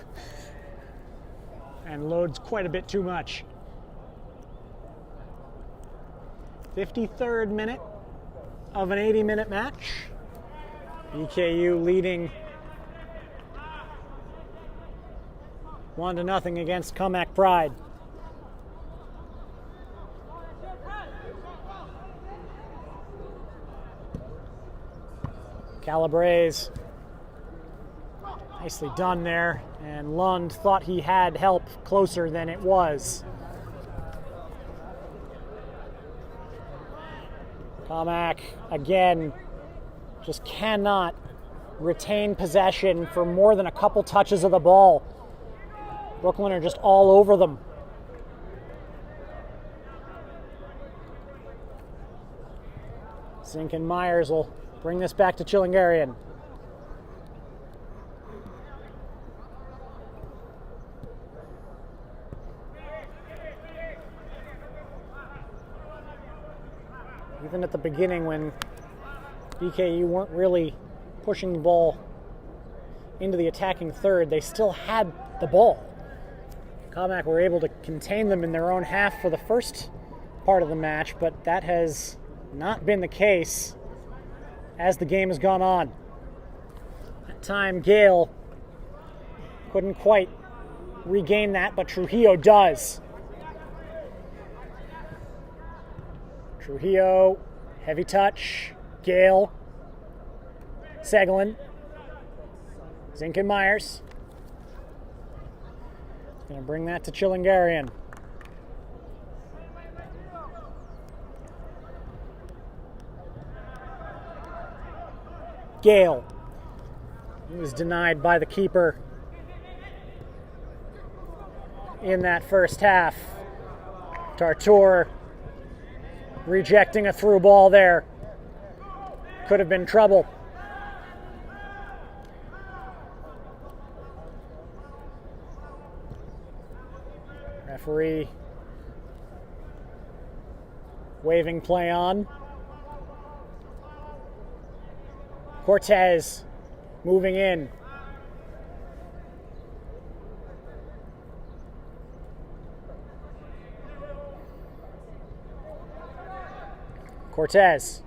and loads quite a bit too much. 53rd minute of an 80-minute match. BKU leading 1-0 against Commack Pride. Calabrese, nicely done there, and Lund thought he had help closer than it was. Commack, again, just cannot retain possession for more than a couple touches of the ball. Brooklyn are just all over them. Zink and Myers will bring this back to Chilingarian. Even at the beginning, when BKU weren't really pushing the ball into the attacking third, they still had the ball. Commack were able to contain them in their own half for the first part of the match, but that has not been the case as the game has gone on. That time, Gale couldn't quite regain that, but Trujillo does. Trujillo, heavy touch, Gale, Seglin, Zink and Myers. Going to bring that to Chilingarian. Gale. He was denied by the keeper in that first half. Tartour rejecting a through ball there. Could have been trouble. Referee waving play on. Cortez moving in. Cortez.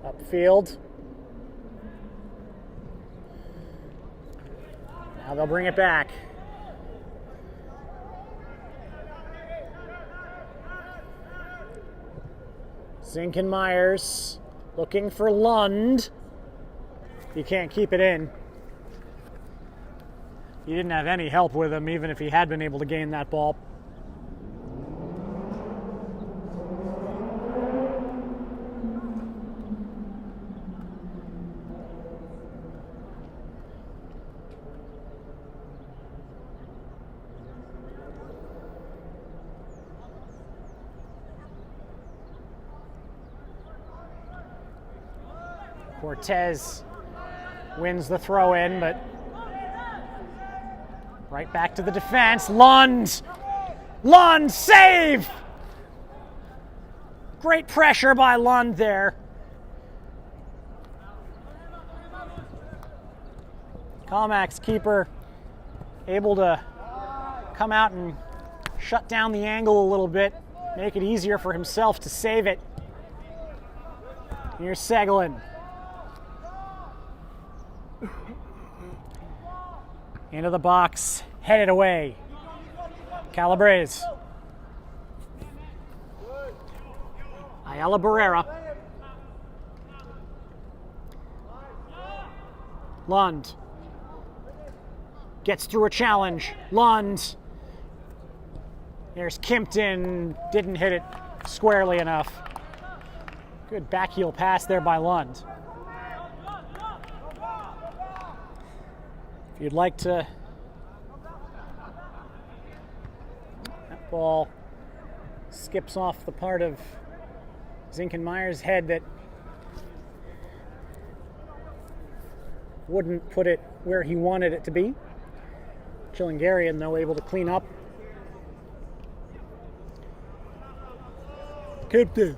Upfield. Now they'll bring it back. Zink and Myers looking for Lund. He can't keep it in. He didn't have any help with him, even if he had been able to gain that ball. Cortez wins the throw in, but right back to the defense. Lund, save! Great pressure by Lund there. Commack's keeper able to come out and shut down the angle a little bit, make it easier for himself to save it. Here's Segelin. Into the box, headed away. Calabrese. Ayala Barrera. Lund. Gets through a challenge. Lund. There's Kimpton. Didn't hit it squarely enough. Good back heel pass there by Lund. If you'd like to... That ball skips off the part of Zinkenmeyer's head that wouldn't put it where he wanted it to be. Chilingarian, though, able to clean up. Kimpton.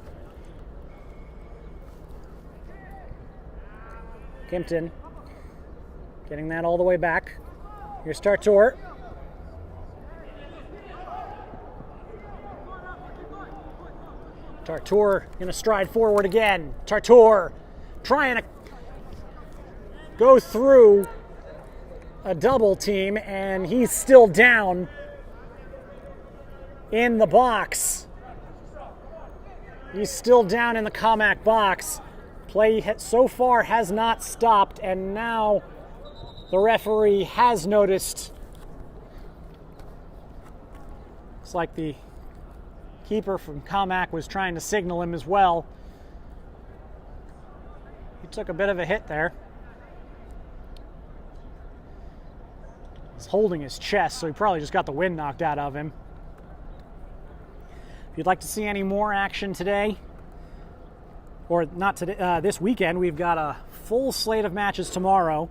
Getting that all the way back. Here's Tartour. Tartour gonna stride forward again. Tartour trying to go through a double team, and he's still down in the box. He's still down in the Commack box. Play so far has not stopped, and now the referee has noticed. It's like the keeper from Commack was trying to signal him as well. He took a bit of a hit there. He's holding his chest, so he probably just got the wind knocked out of him. If you'd like to see any more action today, or not today, this weekend, we've got a full slate of matches tomorrow.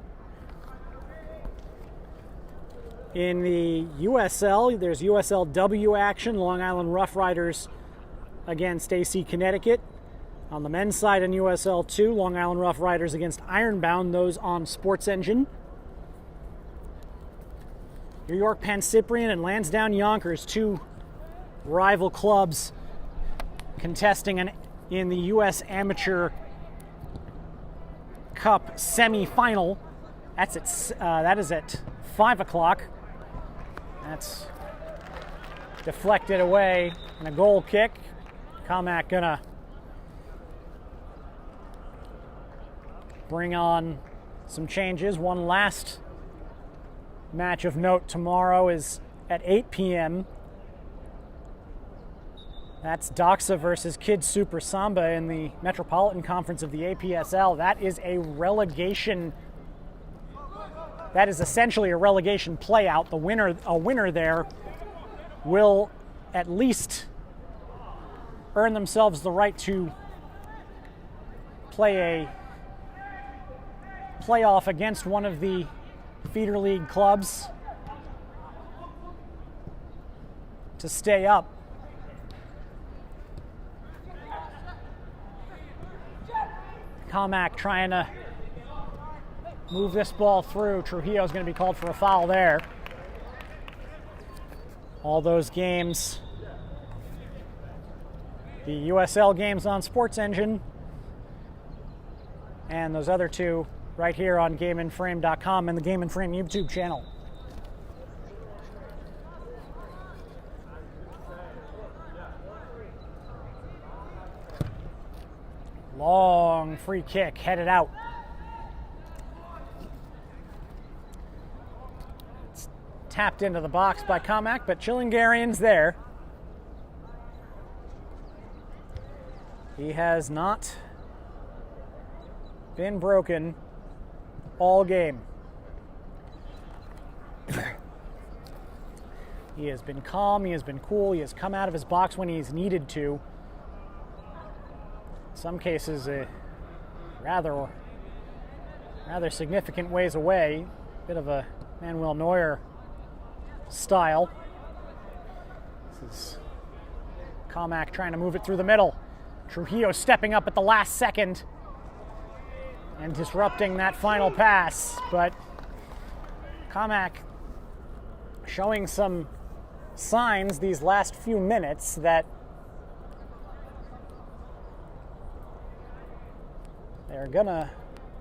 In the USL, there's USLW action, Long Island Rough Riders against AC Connecticut. On the men's side in USL 2, Long Island Rough Riders against Ironbound, those on Sports Engine. New York Penn Cyprian and Lansdowne Yonkers, two rival clubs contesting in the U.S. Amateur Cup semifinal. That is at 5 o'clock. That's deflected away and a goal kick. Commack gonna bring on some changes. One last match of note tomorrow is at 8 p.m. That's Doxa versus Kids Super Samba in the Metropolitan Conference of the APSL. That is a relegation. That is essentially a relegation playout. A winner there will at least earn themselves the right to play a playoff against one of the feeder league clubs to stay up. Commack trying to move this ball through. Trujillo's going to be called for a foul there. All those games, the USL games on Sports Engine, and those other two right here on GameInFrame.com and the Game in Frame YouTube channel. Long free kick headed out. It's tapped into the box by Commack, but Chilingarian's there. He has not been broken all game. He has been calm, he has been cool, he has come out of his box when he's needed to. In some cases, rather rather significant ways away. Bit of a Manuel Neuer style. This is Commack trying to move it through the middle. Trujillo stepping up at the last second and disrupting that final pass, but Commack showing some signs these last few minutes that they're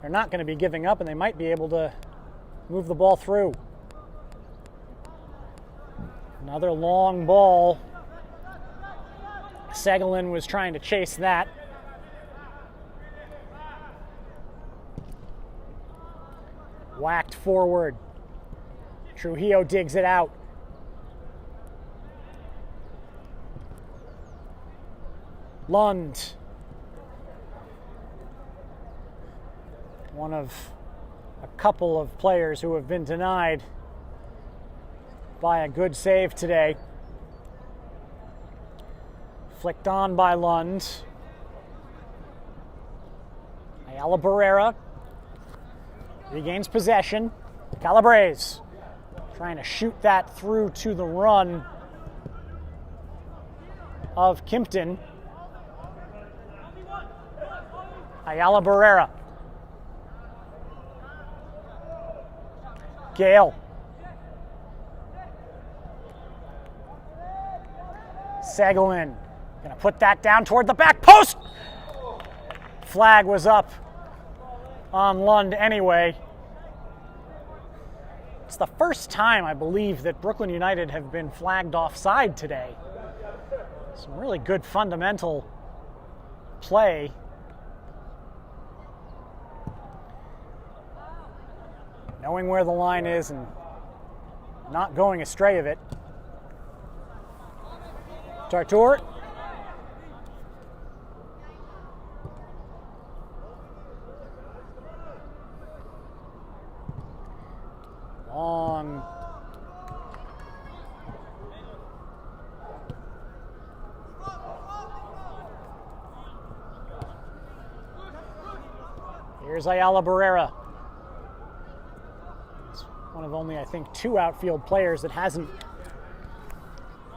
not gonna be giving up, and they might be able to move the ball through. Another long ball. Segelin was trying to chase that. Whacked forward. Trujillo digs it out. Lund. One of a couple of players who have been denied by a good save today. Flicked on by Lund. Ayala Barrera regains possession. Calabrese trying to shoot that through to the run of Kimpton. Ayala Barrera. Gale. Segelin gonna put that down toward the back post. Flag was up on Lund anyway. It's the first time, I believe, that Brooklyn United have been flagged offside today. Some really good fundamental play. Knowing where the line is and not going astray of it. Tartour. Long. Here's Ayala Barrera. It's one of only, I think, 2 outfield players that hasn't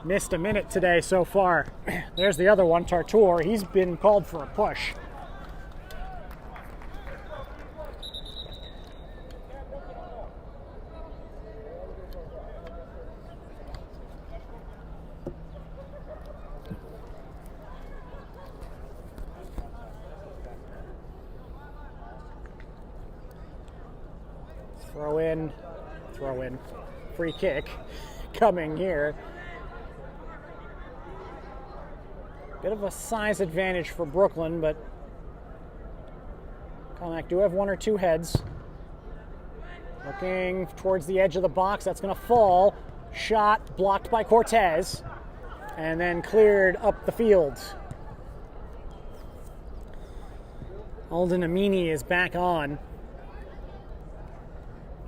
missed a minute today so far. There's the other one, Tartour. He's been called for a push. Throw in, free kick coming here. Bit of a size advantage for Brooklyn, but Commack do have 1 or 2 heads. Looking towards the edge of the box, that's gonna fall. Shot blocked by Cortez, and then cleared up the field. Alden Amini is back on.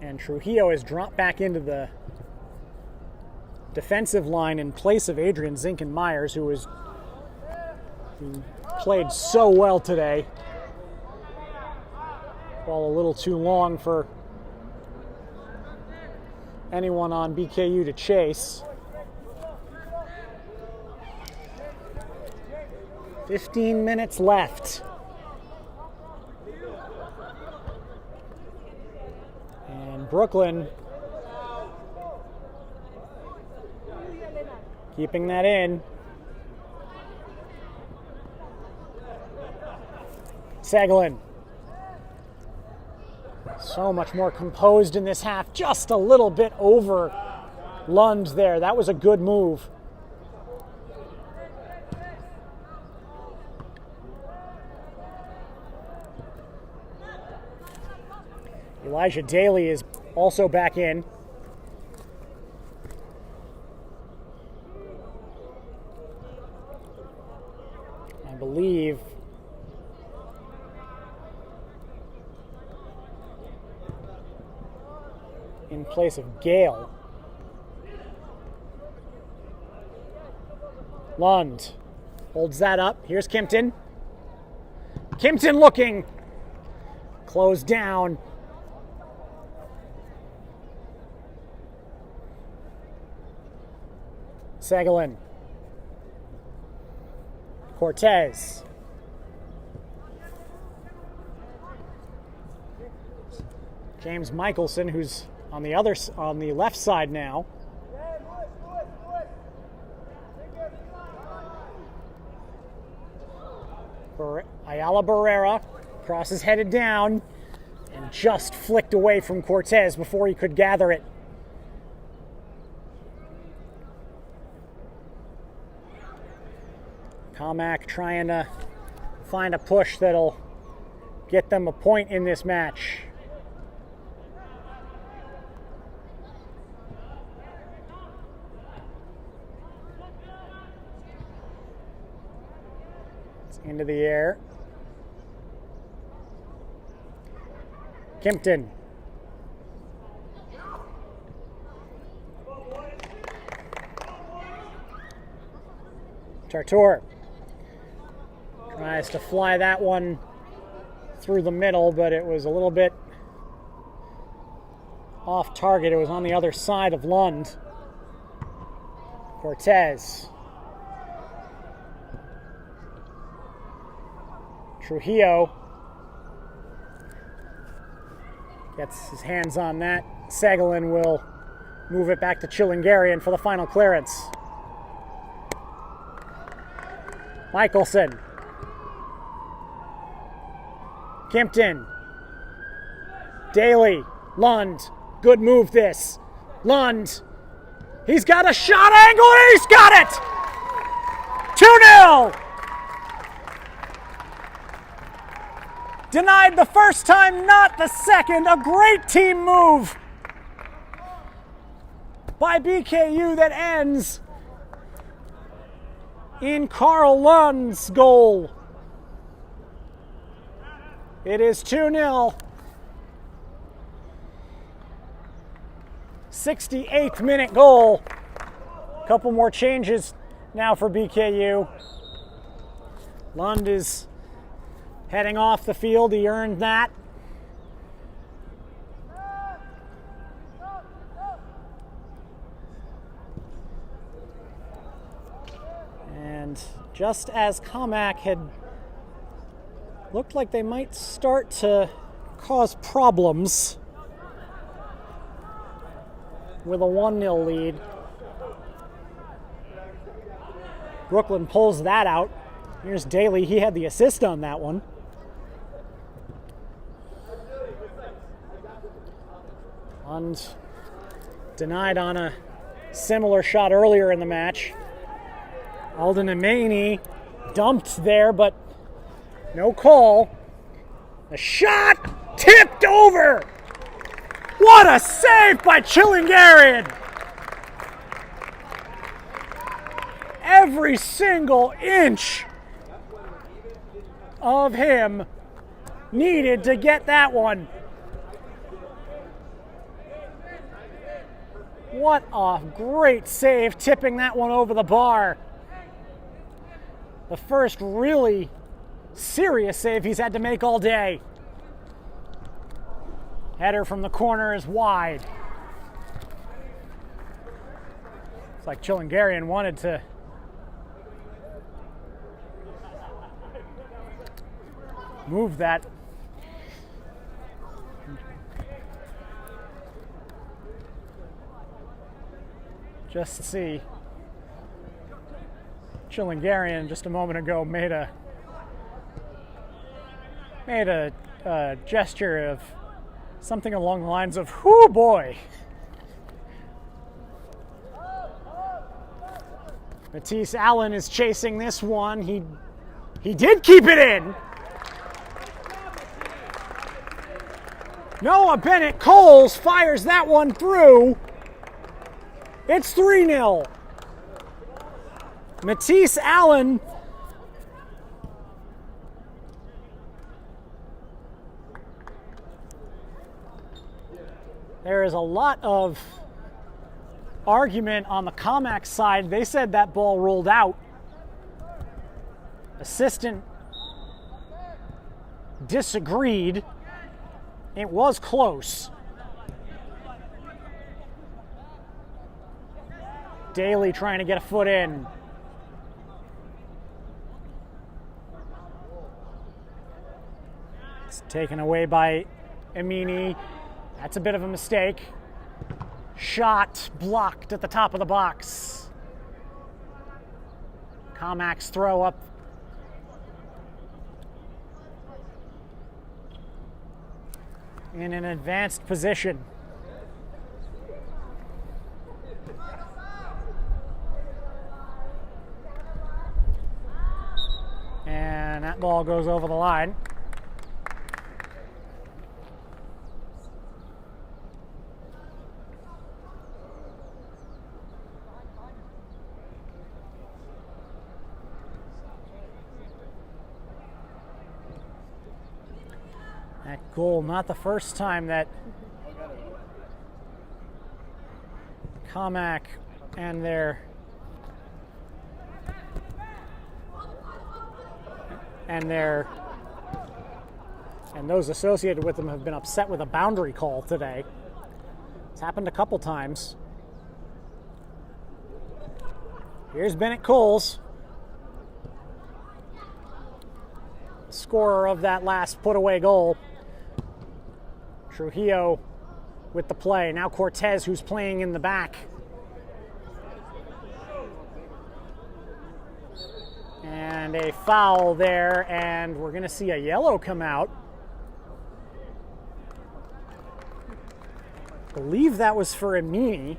And Trujillo has dropped back into the defensive line in place of Adrian Zinken-Myers, who played so well today. Ball a little too long for anyone on BKU to chase. 15 minutes left. And Brooklyn keeping that in. Segelin. So much more composed in this half. Just a little bit over Lund there. That was a good move. Elijah Daly is also back in. I believe in place of Gale. Lund holds that up. Here's Kimpton. Kimpton looking. Closed down Segalin. Cortez. James Michelson, who's on the left side now. Ayala Barrera crosses headed down and just flicked away from Cortez before he could gather it. Commack trying to find a push that'll get them a point in this match. It's into the air. Kimpton. Tartour tries to fly that one through the middle, but it was a little bit off target. It was on the other side of Lund. Cortez. Trujillo gets his hands on that. Segalin will move it back to Chilingarian for the final clearance. Michelson. Kimpton. Daly. Lund. Good move this. Lund. He's got a shot angle and he's got it! 2-0! Denied the first time, not the second. A great team move by BKU that ends in Carl Lund's goal. It is 2-0. 68th minute goal. A couple more changes now for BKU. Lund is heading off the field. He earned that. And just as Commack had looked like they might start to cause problems with a 1-0 lead, Brooklyn pulls that out. Here's Daly. He had the assist on that one. And denied on a similar shot earlier in the match. Alden Amani dumped there, but no call. The shot tipped over. What a save by Chilingarian. Every single inch of him needed to get that one. What a great save, tipping that one over the bar. The first really serious save he's had to make all day. Header from the corner is wide. It's like Chilingarian wanted to move that. Just see. Chilingarian just a moment ago made a gesture of something along the lines of, "Whoo boy." Matisse Allen is chasing this one. He did keep it in. Noah Bennett Coles fires that one through. It's 3-0. Matisse Allen there is a lot of argument on the Commack side. They said that ball rolled out. Assistant disagreed. It was close. Daly trying to get a foot in. It's taken away by Amini. That's a bit of a mistake. Shot blocked at the top of the box. Commack's throw up. In an advanced position. And that ball goes over the line. That goal, not the first time that Commack and those associated with them have been upset with a boundary call today. It's happened a couple times. Here's Bennett Coles, scorer of that last put-away goal. Trujillo with the play. Now Cortez, who's playing in the back. And a foul there, and we're going to see a yellow come out. I believe that was for Amini.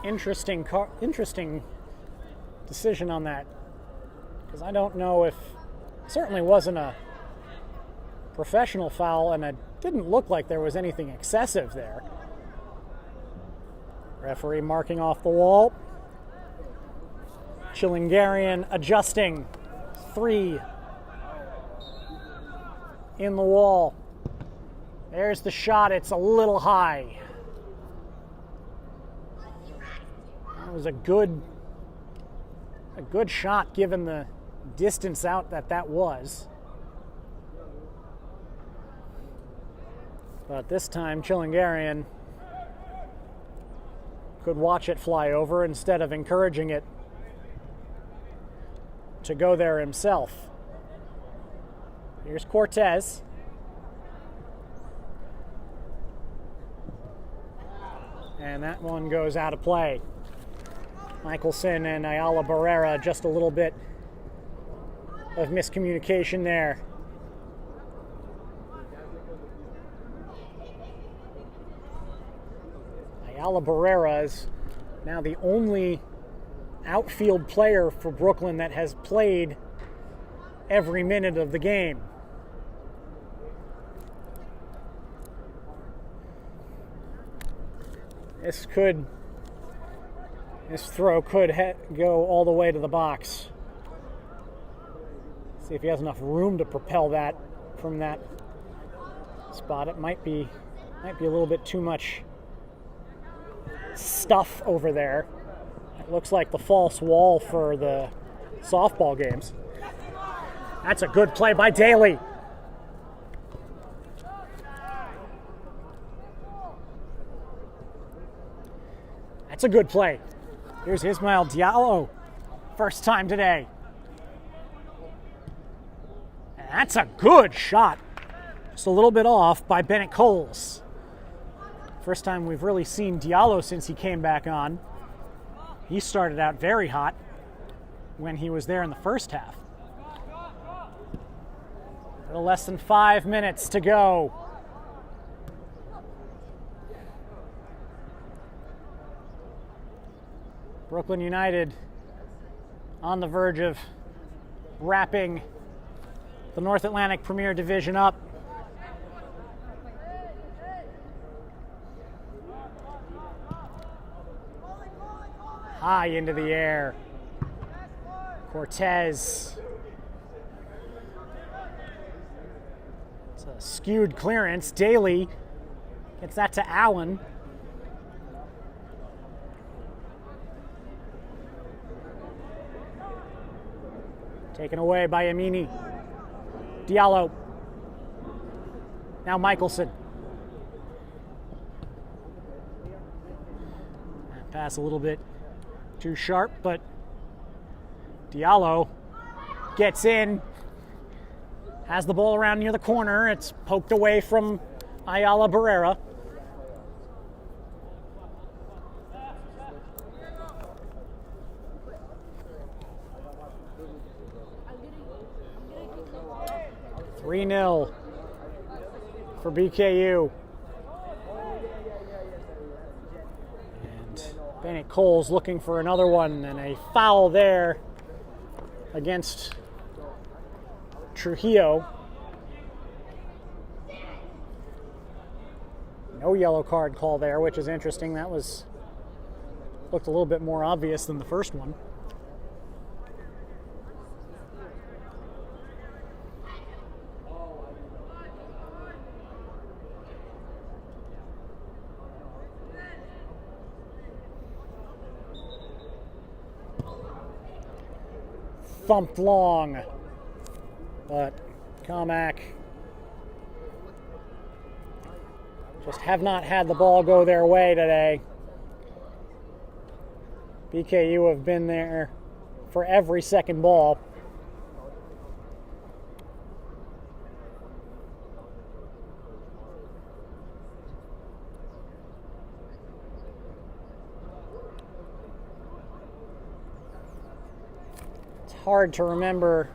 Interesting decision on that, because I don't know if it certainly wasn't a professional foul, and it didn't look like there was anything excessive there. Referee marking off the wall. Chilingarian adjusting. 3 in the wall. There's the shot. It's a little high. That was a good shot given the distance out that was. But this time Chilingarian could watch it fly over instead of encouraging it to go there himself. Here's Cortez. And that one goes out of play. Michelson and Ayala Barrera, just a little bit of miscommunication there. Ayala Barrera is now the only outfield player for Brooklyn that has played every minute of the game. This throw could go all the way to the box. See if he has enough room to propel that from that spot. It might be a little bit too much stuff over there. It looks like the false wall for the softball games. That's a good play by Daly. That's a good play. Here's Ismael Diallo. First time today. And that's a good shot. Just a little bit off by Bennett Coles. First time we've really seen Diallo since he came back on. He started out very hot when he was there in the first half. A little less than 5 minutes to go. Brooklyn United on the verge of wrapping the North Atlantic Premier Division up. High into the air. Cortez. It's a skewed clearance. Daly gets that to Allen. Taken away by Amini. Diallo. Now Michelson. That pass a little bit too sharp, but Diallo gets in, has the ball around near the corner. It's poked away from Ayala Barrera. (3-0) for BKU. And Bennett Coles looking for another one, and a foul there against Trujillo. No yellow card call there, which is interesting. That looked a little bit more obvious than the first one. Thumped long, but Commack just have not had the ball go their way today. BKU have been there for every second ball. Hard to remember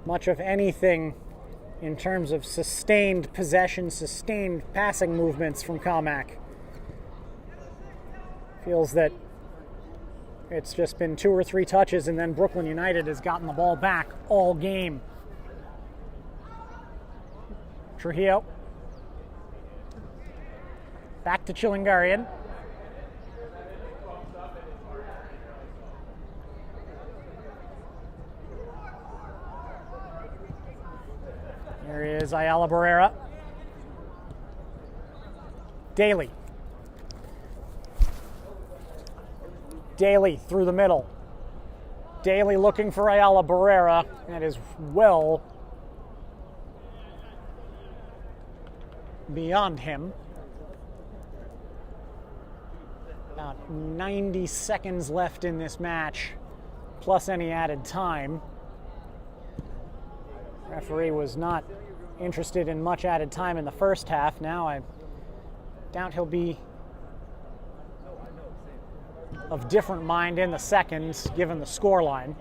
much of anything in terms of sustained possession, sustained passing movements from Commack. Feels that it's just been 2 or 3 touches and then Brooklyn United has gotten the ball back all game. Trujillo. Back to Chilingarian. There is Ayala Barrera. Daly. Daly through the middle. Daly looking for Ayala Barrera. That is well beyond him. About 90 seconds left in this match, plus any added time. Referee was not interested in much added time in the first half. Now I doubt he'll be of different mind in the second, given the scoreline.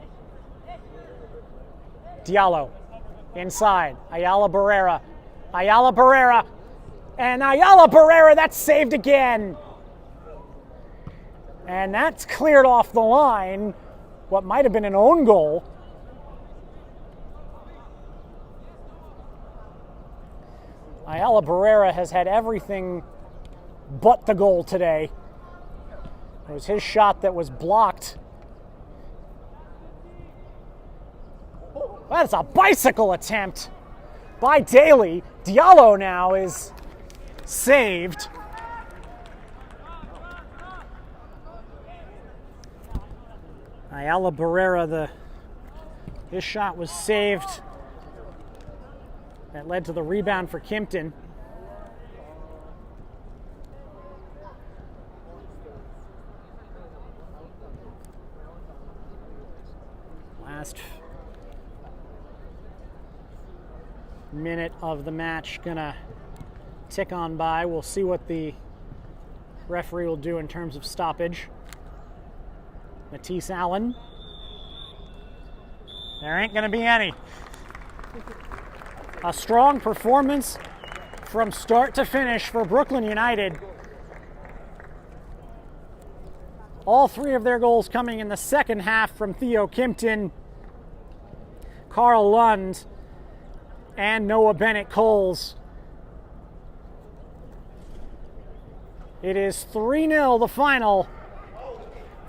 Diallo inside. Ayala Barrera. Ayala Barrera. And Ayala Barrera, that's saved again. And that's cleared off the line. What might have been an own goal. Ayala Barrera has had everything but the goal today. It was his shot that was blocked. That's a bicycle attempt by Daly. Diallo now is saved. Ayala Barrera, his shot was saved. That led to the rebound for Kimpton. Last minute of the match gonna tick on by. We'll see what the referee will do in terms of stoppage. Matisse Allen. There ain't gonna be any. A strong performance from start to finish for Brooklyn United. All 3 of their goals coming in the second half from Theo Kimpton, Carl Lund, and Noah Bennett Coles. It is 3-0 the final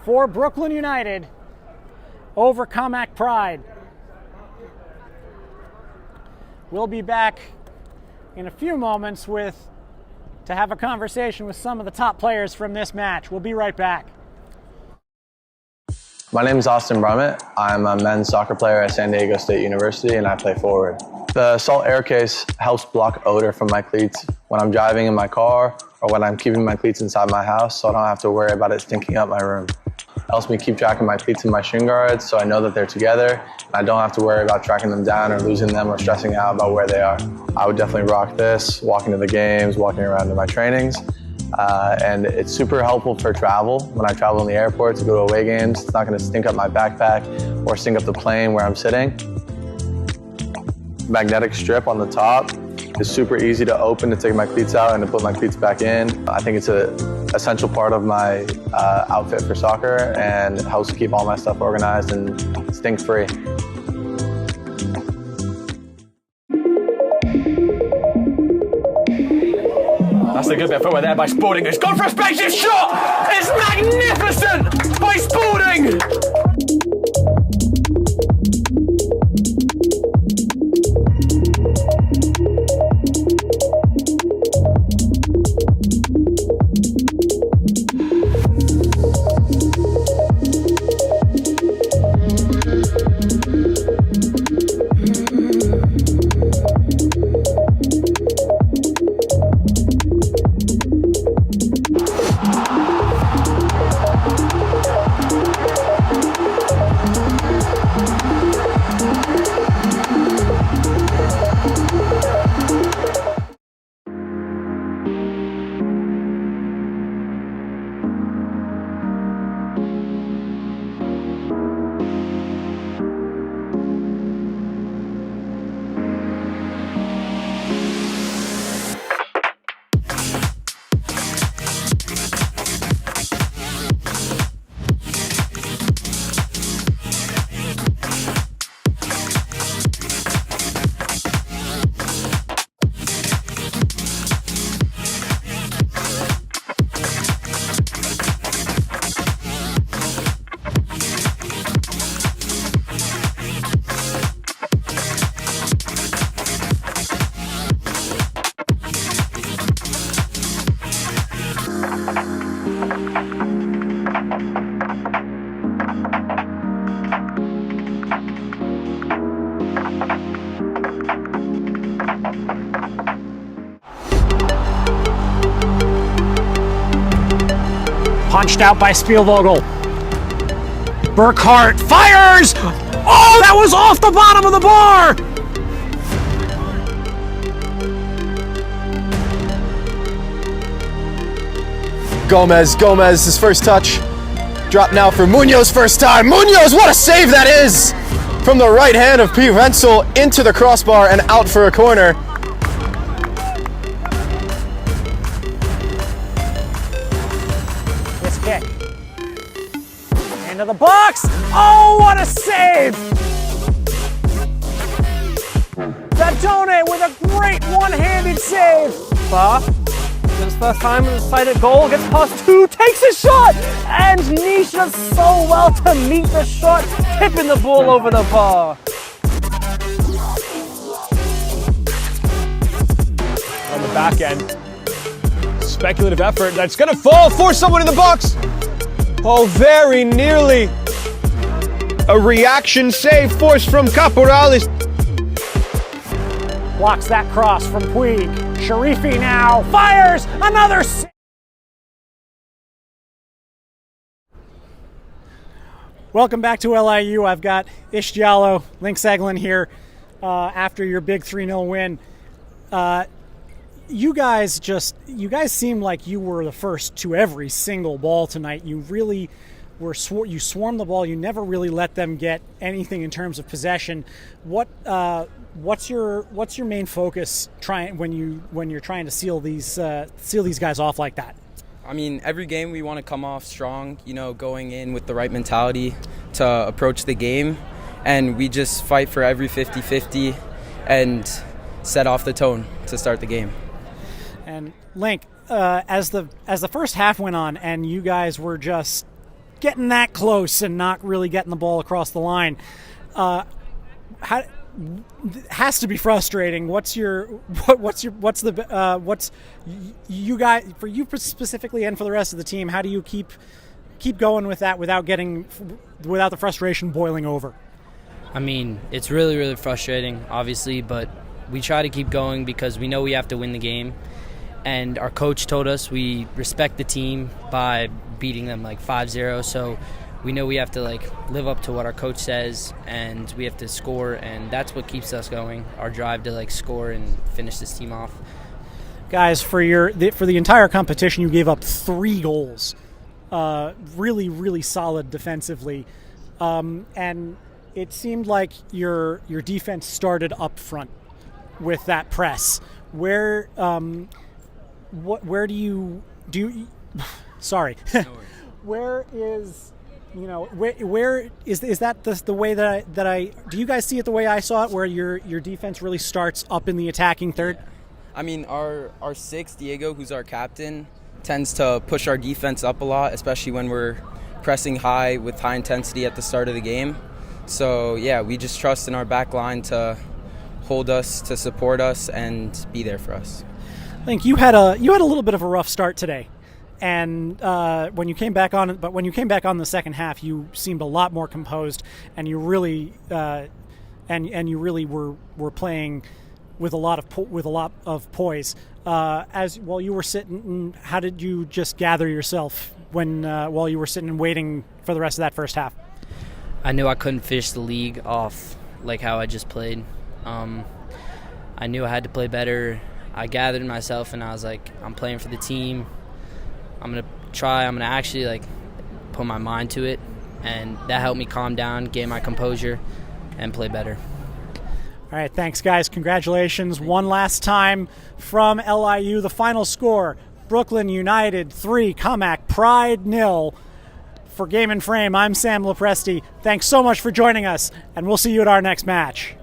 for Brooklyn United over Commack Pride. We'll be back in a few moments to have a conversation with some of the top players from this match. We'll be right back.
My name is Austin Brummett. I'm a men's soccer player at San Diego State University, and I play forward. The Salt Air Case helps block odor from my cleats when I'm driving in my car or when I'm keeping my cleats inside my house, so I don't have to worry about it stinking up my room. It helps me keep track of my cleats and my shin guards, so I know that they're together, and I don't have to worry about tracking them down or losing them or stressing out about where they are. I would definitely rock this, walking to the games, walking around to my trainings. And it's super helpful for travel. When I travel in the airport to go to away games, it's not going to stink up my backpack or stink up the plane where I'm sitting. Magnetic strip on the top is super easy to open to take my cleats out and to put my cleats back in. I think it's an essential part of my outfit for soccer, and it helps keep all my stuff organized and stink-free.
That's a good bit of footwork there by Spalding. It's gone for a spaceship shot! It's magnificent by Spalding!
Punched out by Spielvogel. Burkhart fires! Oh, that was off the bottom of the bar!
Gomez, his first touch. Drop now for Munoz, first time. Munoz, what a save that is! From the right hand of P. Renzel into the crossbar and out for a corner.
This kick. Into the box! Oh, what a save! Dadone with a great one-handed save!
His first time inside at goal, gets past two, takes a shot, and Nish does so well to meet the shot, tipping the ball over the bar.
On the back end, speculative effort that's gonna fall for someone in the box. Oh, very nearly a reaction save forced from Caporales.
Blocks that cross from Puig. Sharifi now fires another. Welcome back to LIU. I've got Ish Diallo, Link Seglin here after your big 3-0 win. You guys seem like you were the first to every single ball tonight. You really were you swarmed the ball. You never really let them get anything in terms of possession. What's your main focus when you're trying to seal these guys off like that?
I mean, every game we want to come off strong, going in with the right mentality to approach the game, and we just fight for every 50-50 and set off the tone to start the game.
And Link, as the first half went on and you guys were just getting that close and not really getting the ball across the line, has to be frustrating. What's you guys, for you specifically and for the rest of the team, how do you keep keep going with that without the frustration boiling over?
I mean, it's really, really frustrating, obviously, but we try to keep going because we know we have to win the game. And our coach told us we respect the team by beating them like 5-0. So we know we have to like live up to what our coach says, and we have to score, and that's what keeps us going. Our drive to like score and finish this team off.
Guys, for the entire competition, you gave up 3 goals. Really, really solid defensively, and it seemed like your defense started up front with that press. Where do you sorry. Where is where is that the way that I do you guys see it the way I saw it, where your defense really starts up in the attacking third?
Yeah. I mean, our 6, Diego, who's our captain, tends to push our defense up a lot, especially when we're pressing high with high intensity at the start of the game. So yeah, we just trust in our back line to hold us, to support us, and be there for us.
I think you had a little bit of a rough start today, and when you came back on the second half, you seemed a lot more composed, and you really were playing with a lot of poise. As while you were sitting, how did you just gather yourself while you were sitting and waiting for the rest of that first half?
I knew I couldn't finish the league off like how I just played. I knew I had to play better. I gathered myself and I was like, I'm playing for the team. I'm going to actually like put my mind to it, and that helped me calm down, gain my composure, and play better.
All right, thanks, guys. Congratulations. One last time from LIU. The final score, Brooklyn United 3, Commack Pride 0. For Game and Frame, I'm Sam Lopresti. Thanks so much for joining us, and we'll see you at our next match.